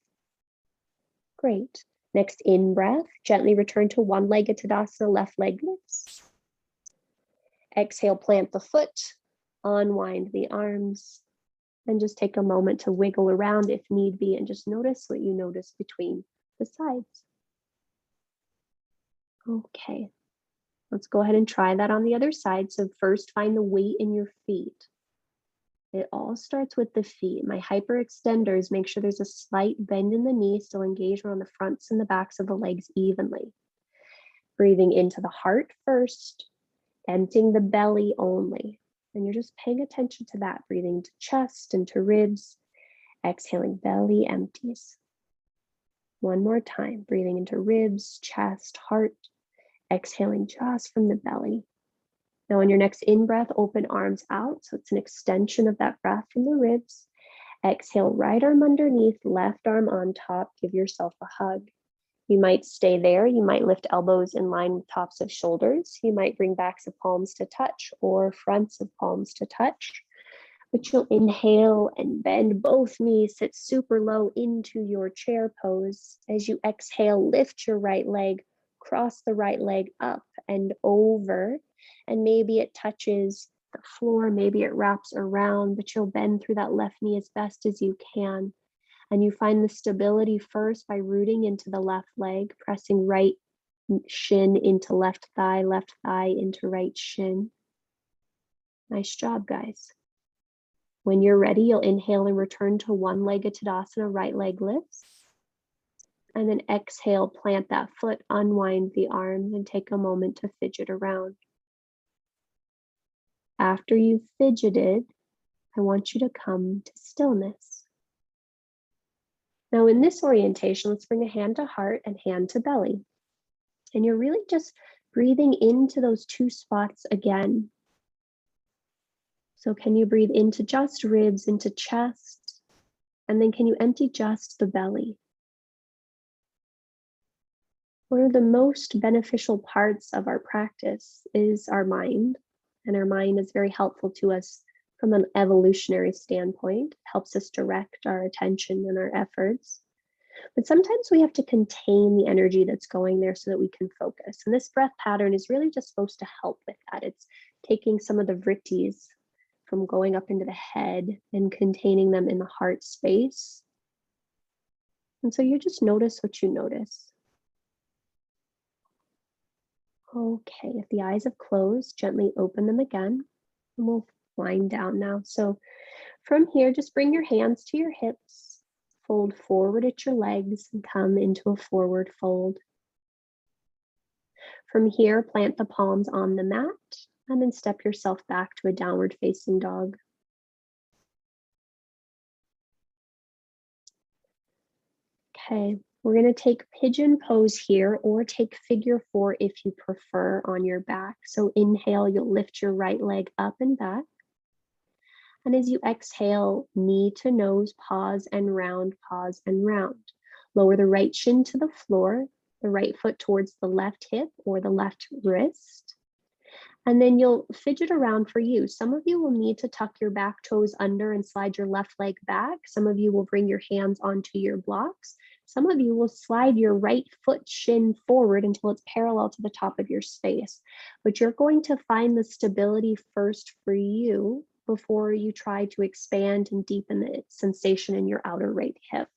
Great. Next in breath, gently return to one-legged Tadasana, left leg lifts. Exhale, plant the foot, unwind the arms, and just take a moment to wiggle around if need be, and just notice what you notice between the sides. Okay, let's go ahead and try that on the other side. So first, find the weight in your feet. It all starts with the feet. My hyperextenders, make sure there's a slight bend in the knee, still engage around the fronts and the backs of the legs evenly. Breathing into the heart first, emptying the belly only. And you're just paying attention to that, breathing to chest and to ribs, exhaling, belly empties. One more time, breathing into ribs, chest, heart, exhaling just from the belly. Now on your next in-breath, open arms out. So it's an extension of that breath from the ribs. Exhale, right arm underneath, left arm on top. Give yourself a hug. You might stay there. You might lift elbows in line with tops of shoulders. You might bring backs of palms to touch or fronts of palms to touch. But you'll inhale and bend both knees, sit super low into your chair pose. As you exhale, lift your right leg, cross the right leg up and over. And maybe it touches the floor, maybe it wraps around, but you'll bend through that left knee as best as you can. And you find the stability first by rooting into the left leg, pressing right shin into left thigh into right shin. Nice job, guys. When you're ready, you'll inhale and return to one-legged Tadasana, right leg lifts. And then exhale, plant that foot, unwind the arms, and take a moment to fidget around. After you've fidgeted, I want you to come to stillness. Now in this orientation, let's bring a hand to heart and hand to belly. And you're really just breathing into those two spots again. So can you breathe into just ribs, into chest, and then can you empty just the belly? One of the most beneficial parts of our practice is our mind, and our mind is very helpful to us from an evolutionary standpoint. It helps us direct our attention and our efforts. But sometimes we have to contain the energy that's going there so that we can focus. And this breath pattern is really just supposed to help with that. It's taking some of the vrittis from going up into the head and containing them in the heart space. And so you just notice what you notice. Okay, if the eyes have closed, gently open them again. And we'll wind down now. So from here, just bring your hands to your hips, fold forward at your legs, and come into a forward fold. From here, plant the palms on the mat, and then step yourself back to a downward facing dog. Okay, we're going to take pigeon pose here, or take figure 4 if you prefer on your back. So inhale, you'll lift your right leg up and back. And as you exhale, knee to nose, pause and round, pause and round. Lower the right shin to the floor, the right foot towards the left hip or the left wrist. And then you'll fidget around for you. Some of you will need to tuck your back toes under and slide your left leg back. Some of you will bring your hands onto your blocks. Some of you will slide your right foot shin forward until it's parallel to the top of your space. But you're going to find the stability first for you before you try to expand and deepen the sensation in your outer right hip.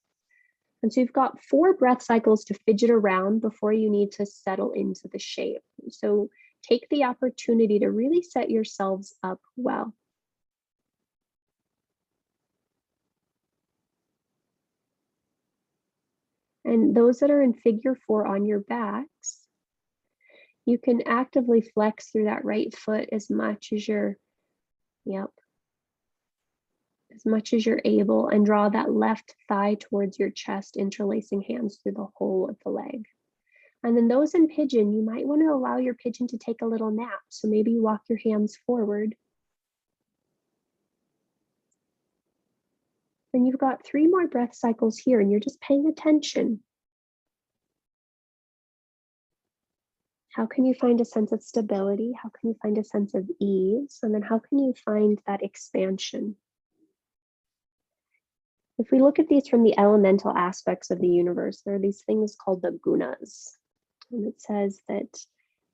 And so you've got 4 breath cycles to fidget around before you need to settle into the shape. So take the opportunity to really set yourselves up well. And those that are in figure 4 on your backs, you can actively flex through that right foot as much as you're able, and draw that left thigh towards your chest, interlacing hands through the whole of the leg. And then those in pigeon, you might want to allow your pigeon to take a little nap. So maybe you walk your hands forward. And you've got 3 more breath cycles here, and you're just paying attention. How can you find a sense of stability? How can you find a sense of ease? And then how can you find that expansion? If we look at these from the elemental aspects of the universe, there are these things called the gunas. And it says that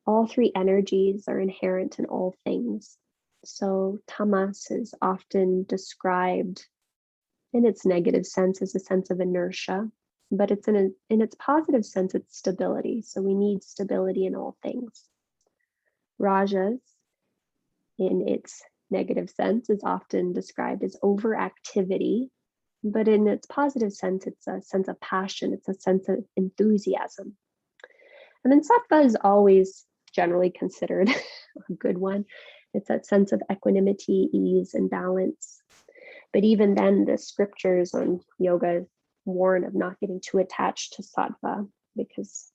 all 3 energies are inherent in all things. So tamas is often described in its negative sense as a sense of inertia, but it's in its positive sense, it's stability. So we need stability in all things. Rajas, in its negative sense, is often described as overactivity, but in its positive sense, it's a sense of passion, it's a sense of enthusiasm. And then sattva is always generally considered a good one. It's that sense of equanimity, ease, and balance. But even then, the scriptures on yoga warn of not getting too attached to sattva, because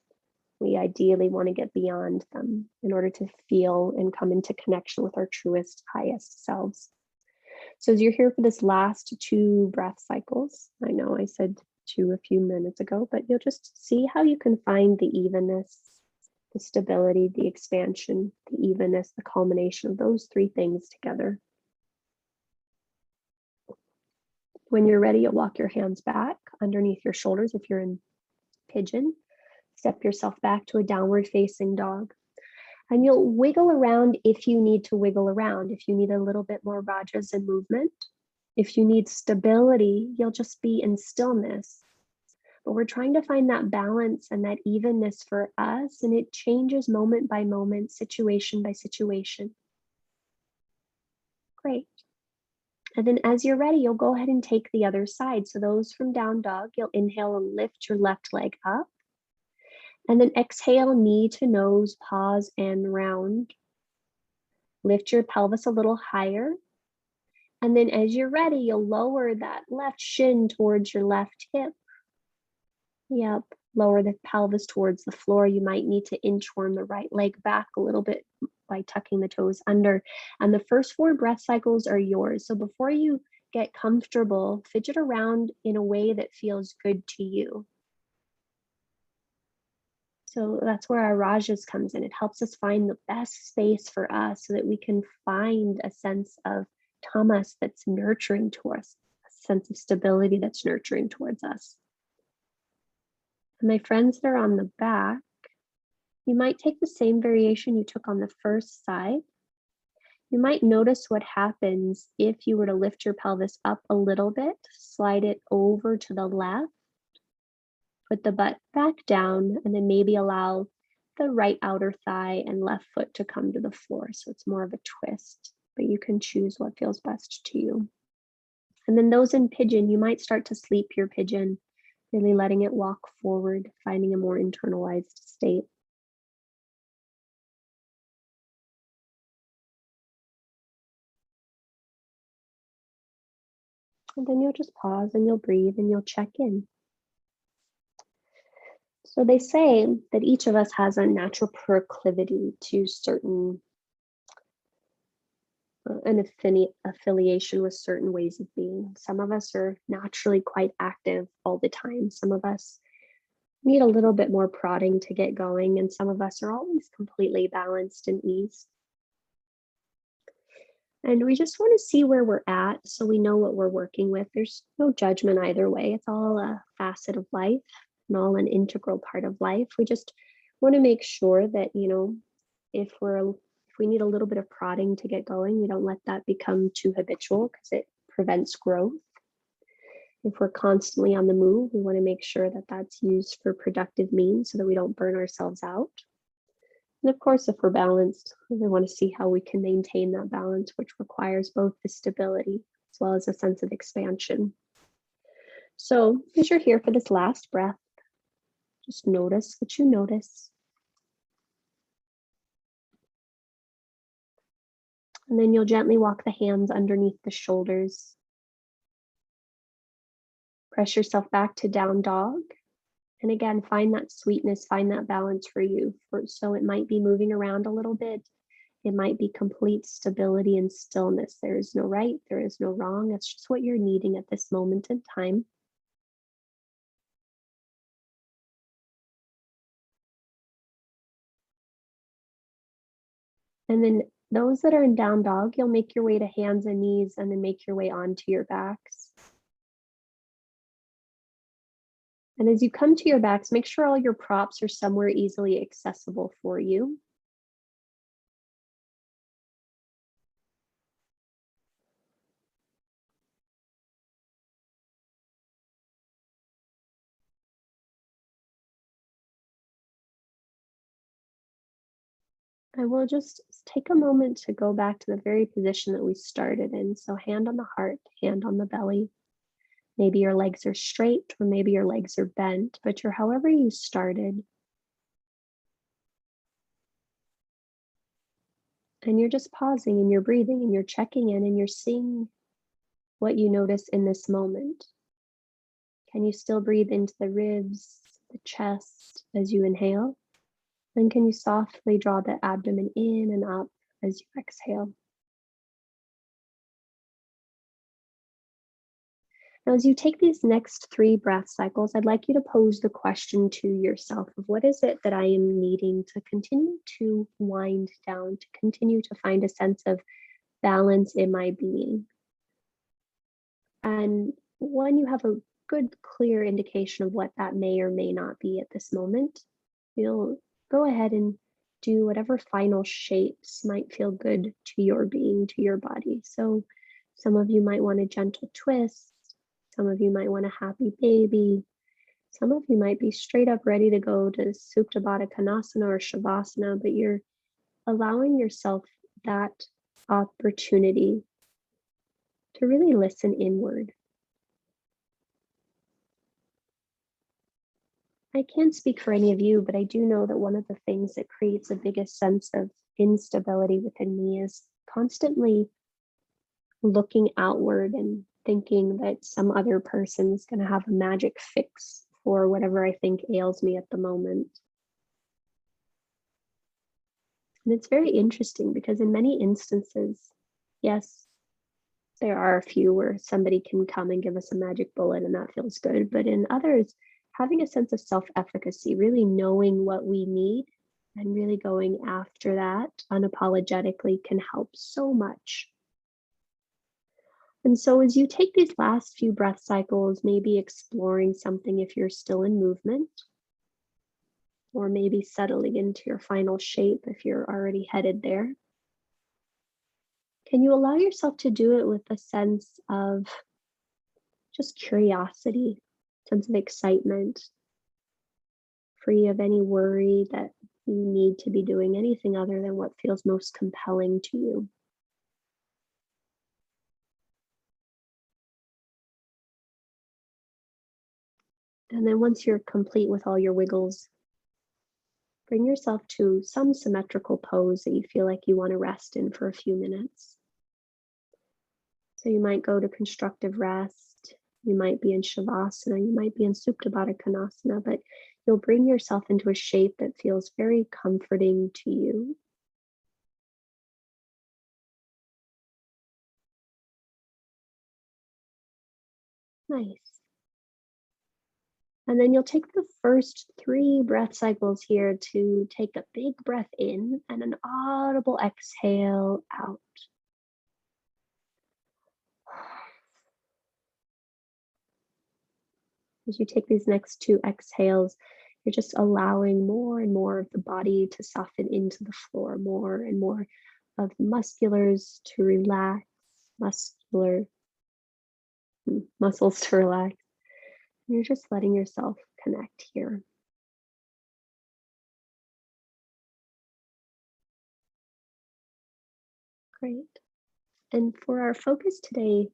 we ideally want to get beyond them in order to feel and come into connection with our truest, highest selves. So as you're here for this last 2 breath cycles, I know I said 2 a few minutes ago, but you'll just see how you can find the evenness, the stability, the expansion, the evenness, the culmination of those 3 things together. When you're ready, you'll walk your hands back underneath your shoulders if you're in pigeon. Step yourself back to a downward facing dog. And you'll wiggle around if you need to wiggle around. If you need a little bit more rajas and movement. If you need stability, you'll just be in stillness. But we're trying to find that balance and that evenness for us, and it changes moment by moment, situation by situation. Great. And then as you're ready, you'll go ahead and take the other side. So those from down dog, you'll inhale and lift your left leg up. And then exhale, knee to nose, pause and round. Lift your pelvis a little higher. And then as you're ready, you'll lower that left shin towards your left hip. Yep, lower the pelvis towards the floor. You might need to inchworm the right leg back a little bit by tucking the toes under. And the first 4 breath cycles are yours. So before you get comfortable, fidget around in a way that feels good to you. So that's where our rajas comes in. It helps us find the best space for us so that we can find a sense of tamas that's nurturing to us, a sense of stability that's nurturing towards us. And my friends that are on the back, you might take the same variation you took on the first side. You might notice what happens if you were to lift your pelvis up a little bit, slide it over to the left, put the butt back down, and then maybe allow the right outer thigh and left foot to come to the floor. So it's more of a twist, but you can choose what feels best to you. And then those in pigeon, you might start to sleep your pigeon, really letting it walk forward, finding a more internalized state. And then you'll just pause and you'll breathe and you'll check in. So they say that each of us has a natural proclivity to certain an affiliation with certain ways of being. Some of us are naturally quite active all the time. Some of us need a little bit more prodding to get going, and some of us are always completely balanced and ease. And we just want to see where we're at so we know what we're working with. There's no judgment either way. It's all a facet of life and all an integral part of life. We just want to make sure that, if we need a little bit of prodding to get going, we don't let that become too habitual because it prevents growth. If we're constantly on the move, we want to make sure that that's used for productive means so that we don't burn ourselves out. And of course, if we're balanced, we want to see how we can maintain that balance, which requires both the stability as well as a sense of expansion. So as you're here for this last breath, just notice what you notice. And then you'll gently walk the hands underneath the shoulders. Press yourself back to down dog. And again, find that sweetness, find that balance for you. So it might be moving around a little bit. It might be complete stability and stillness. There is no right, there is no wrong. It's just what you're needing at this moment in time. And then those that are in down dog, you'll make your way to hands and knees and then make your way onto your backs. And as you come to your backs, make sure all your props are somewhere easily accessible for you. And we'll just take a moment to go back to the very position that we started in. So hand on the heart, hand on the belly. Maybe your legs are straight or maybe your legs are bent, but you're however you started. And you're just pausing and you're breathing and you're checking in and you're seeing what you notice in this moment. Can you still breathe into the ribs, the chest as you inhale? Then can you softly draw the abdomen in and up as you exhale? Now, as you take these next 3 breath cycles, I'd like you to pose the question to yourself of what is it that I am needing to continue to wind down, to continue to find a sense of balance in my being. And when you have a good, clear indication of what that may or may not be at this moment, you'll go ahead and do whatever final shapes might feel good to your being, to your body. So some of you might want a gentle twist. Some of you might want a happy baby. Some of you might be straight up ready to go to Supta Baddha Konasana or Shavasana, but you're allowing yourself that opportunity to really listen inward. I can't speak for any of you, but I do know that one of the things that creates the biggest sense of instability within me is constantly looking outward and thinking that some other person is going to have a magic fix for whatever I think ails me at the moment. And it's very interesting because in many instances, yes, there are a few where somebody can come and give us a magic bullet and that feels good. But in others, having a sense of self-efficacy, really knowing what we need and really going after that unapologetically can help so much. And so as you take these last few breath cycles, maybe exploring something if you're still in movement, or maybe settling into your final shape if you're already headed there. Can you allow yourself to do it with a sense of just curiosity, sense of excitement, free of any worry that you need to be doing anything other than what feels most compelling to you? And then once you're complete with all your wiggles, bring yourself to some symmetrical pose that you feel like you want to rest in for a few minutes. So you might go to constructive rest, you might be in Shavasana, you might be in Supta Baddha Konasana, but you'll bring yourself into a shape that feels very comforting to you. Nice. And then you'll take the first 3 breath cycles here to take a big breath in and an audible exhale out. As you take these next 2 exhales, you're just allowing more and more of the body to soften into the floor, more and more of the musculars to relax, muscular muscles to relax. And you're just letting yourself connect here. Great. And for our focus today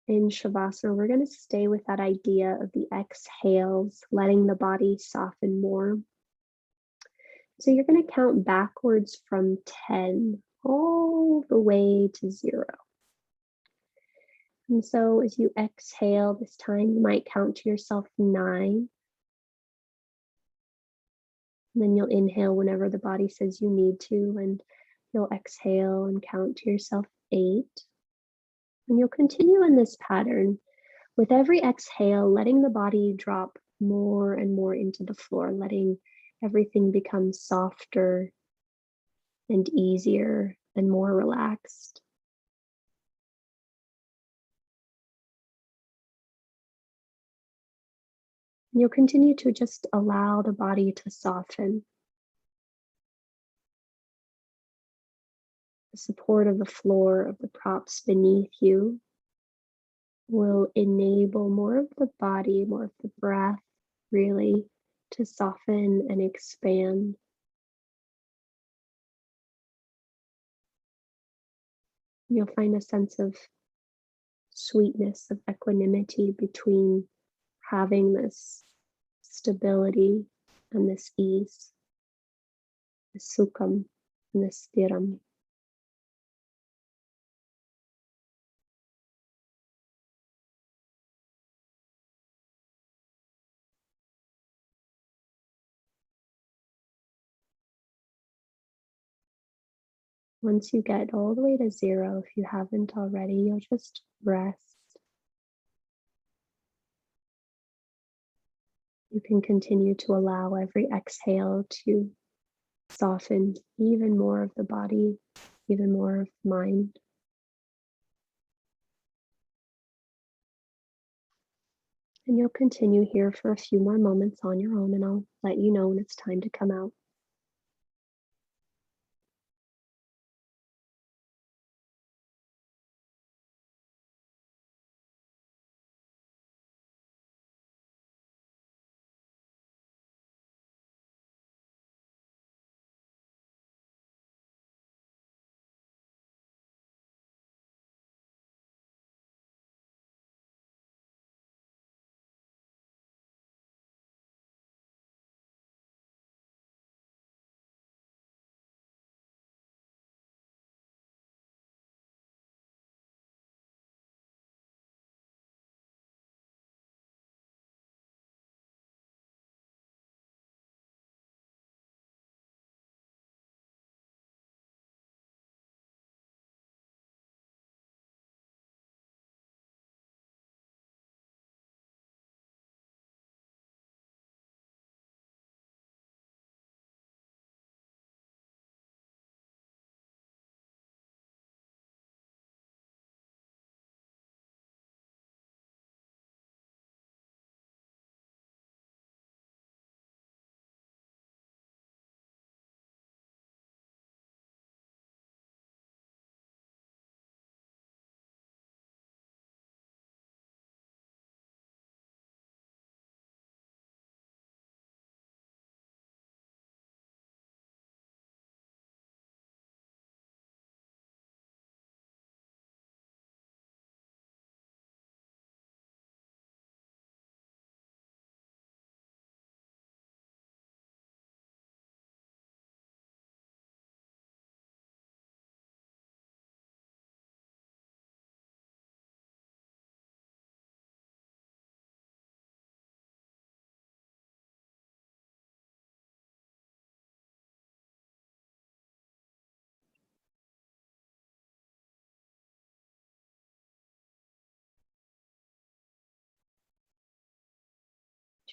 in Shavasana, we're going to stay with that idea of the exhales, letting the body soften more. So you're going to count backwards from 10 all the way to 0. And so as you exhale this time, you might count to yourself 9. And then you'll inhale whenever the body says you need to, and you'll exhale and count to yourself 8. And you'll continue in this pattern with every exhale, letting the body drop more and more into the floor, letting everything become softer and easier and more relaxed. And you'll continue to just allow the body to soften. The support of the floor, of the props beneath you, will enable more of the body, more of the breath, really, to soften and expand. You'll find a sense of sweetness, of equanimity between having this stability and this ease, this sukham and this stiram. Once you get all the way to 0, if you haven't already, you'll just rest. You can continue to allow every exhale to soften even more of the body, even more of the mind. And you'll continue here for a few more moments on your own, and I'll let you know when it's time to come out.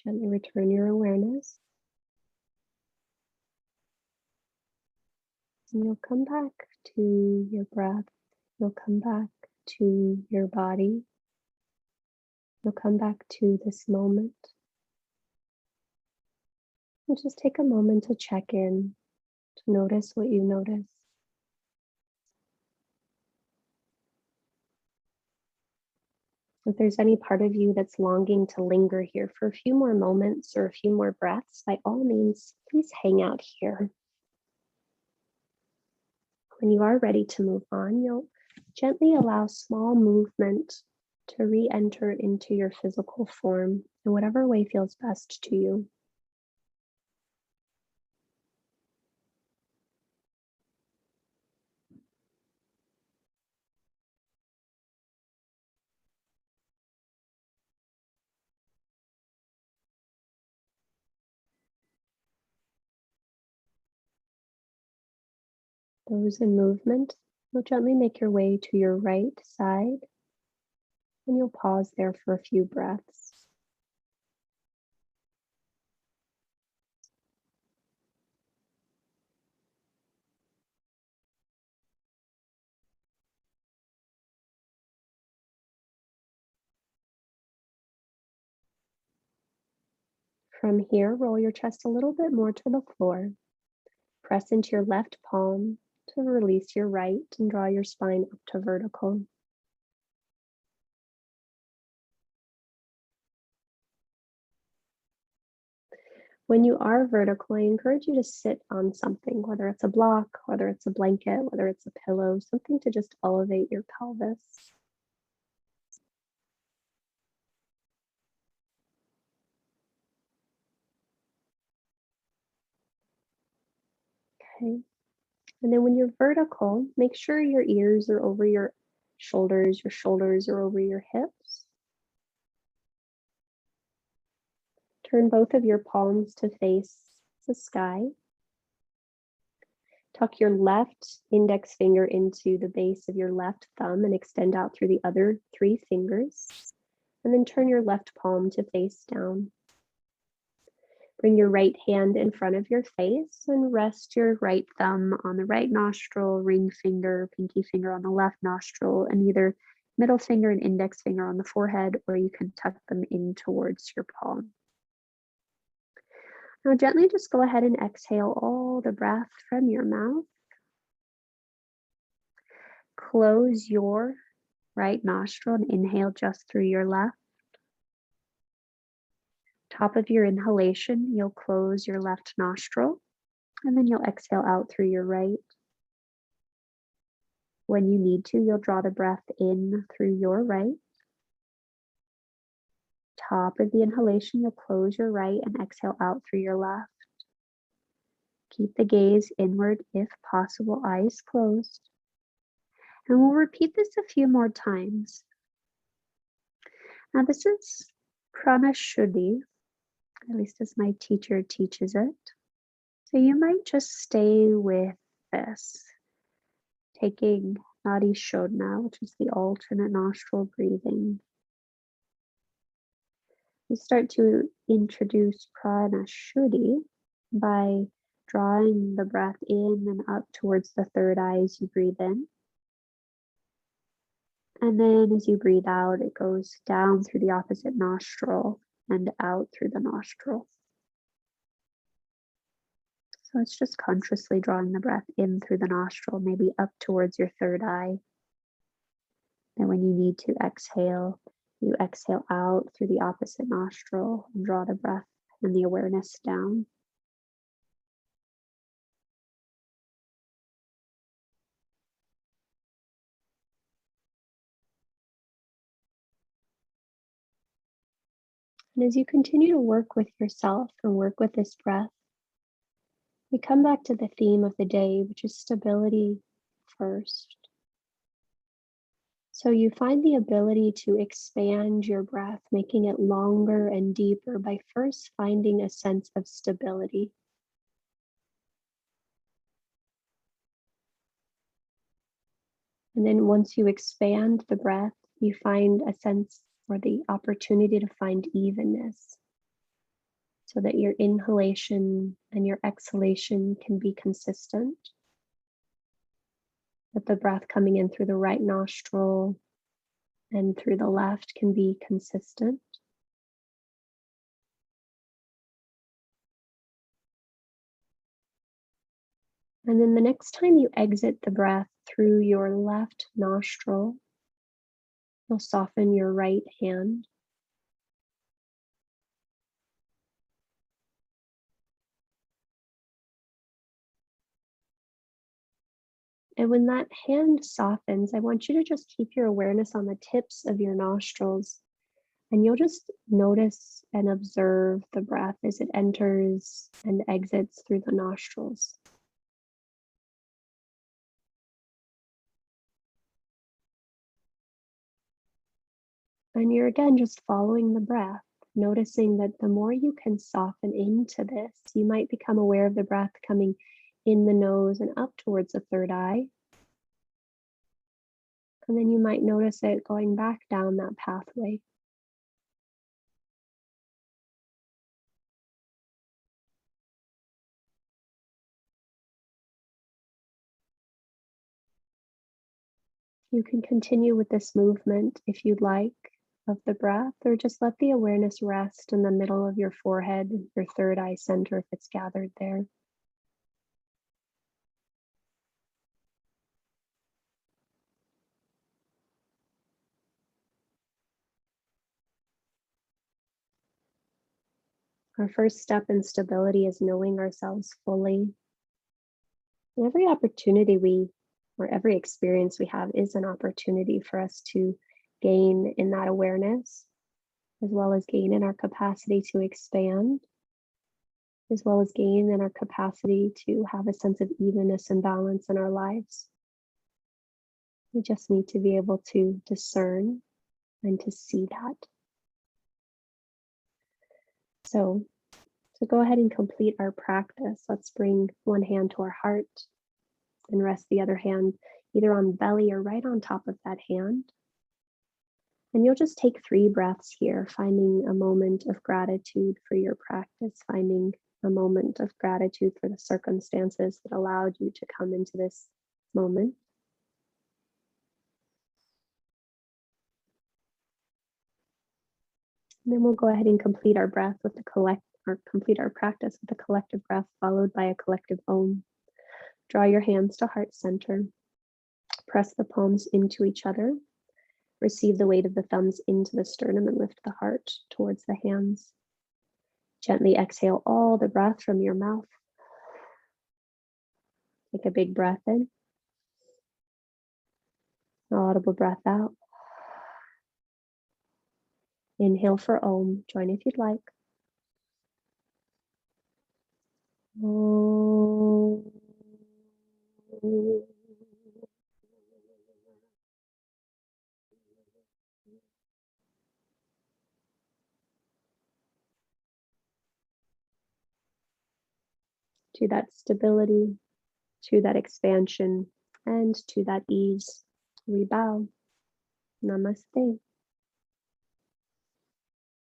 Gently return your awareness. And you'll come back to your breath. You'll come back to your body. You'll come back to this moment. And just take a moment to check in, to notice what you notice. If there's any part of you that's longing to linger here for a few more moments or a few more breaths, by all means, please hang out here. When you are ready to move on, you'll gently allow small movement to re-enter into your physical form in whatever way feels best to you. Those in movement, you'll gently make your way to your right side, and you'll pause there for a few breaths. From here, roll your chest a little bit more to the floor. Press into your left palm to release your right and draw your spine up to vertical. When you are vertical, I encourage you to sit on something, whether it's a block, whether it's a blanket, whether it's a pillow, something to just elevate your pelvis. Okay. And then when you're vertical, make sure your ears are over your shoulders are over your hips. Turn both of your palms to face the sky. Tuck your left index finger into the base of your left thumb and extend out through the other 3 fingers. And then turn your left palm to face down. Bring your right hand in front of your face and rest your right thumb on the right nostril, ring finger, pinky finger on the left nostril, and either middle finger and index finger on the forehead, or you can tuck them in towards your palm. Now gently just go ahead and exhale all the breath from your mouth. Close your right nostril and inhale just through your left. Top of your inhalation, you'll close your left nostril, and then you'll exhale out through your right. When you need to, you'll draw the breath in through your right. Top of the inhalation, you'll close your right and exhale out through your left. Keep the gaze inward if possible, eyes closed. And we'll repeat this a few more times. Now this is pranashuddhi, at least as my teacher teaches it. So you might just stay with this, taking nadi shodhana, which is the alternate nostril breathing. We start to introduce pranashuddhi by drawing the breath in and up towards the third eye as you breathe in. And then as you breathe out, it goes down through the opposite nostril and out through the nostril. So it's just consciously drawing the breath in through the nostril, maybe up towards your third eye. And when you need to exhale, you exhale out through the opposite nostril and draw the breath and the awareness down. And as you continue to work with yourself and work with this breath, we come back to the theme of the day, which is stability first. So you find the ability to expand your breath, making it longer and deeper by first finding a sense of stability. And then once you expand the breath, you find a sense or the opportunity to find evenness. so that your inhalation and your exhalation can be consistent. That the breath coming in through the right nostril and through the left can be consistent. And then the next time you exit the breath through your left nostril, you'll soften your right hand. And when that hand softens, I want you to just keep your awareness on the tips of your nostrils. And you'll just notice and observe the breath as it enters and exits through the nostrils. And you're again just following the breath, noticing that the more you can soften into this, you might become aware of the breath coming in the nose and up towards the third eye. And then you might notice it going back down that pathway. You can continue with this movement if you'd like of the breath, or just let the awareness rest in the middle of your forehead, your third eye center if it's gathered there. Our first step in stability is knowing ourselves fully. And every opportunity or every experience we have is an opportunity for us to gain in that awareness, as well as gain in our capacity to expand, as well as gain in our capacity to have a sense of evenness and balance in our lives. We just need to be able to discern and to see that. So to go ahead and complete our practice, let's bring one hand to our heart and rest the other hand either on belly or right on top of that hand. And you'll just take 3 breaths here, finding a moment of gratitude for your practice, finding a moment of gratitude for the circumstances that allowed you to come into this moment. And then we'll go ahead and complete our breath with complete our practice with a collective breath followed by a collective Om. Draw your hands to heart center. Press the palms into each other. Receive the weight of the thumbs into the sternum and lift the heart towards the hands. Gently exhale all the breath from your mouth. Take a big breath in. Audible breath out. Inhale for Om. Join if you'd like. Om. To that stability, to that expansion, and to that ease, we bow. Namaste.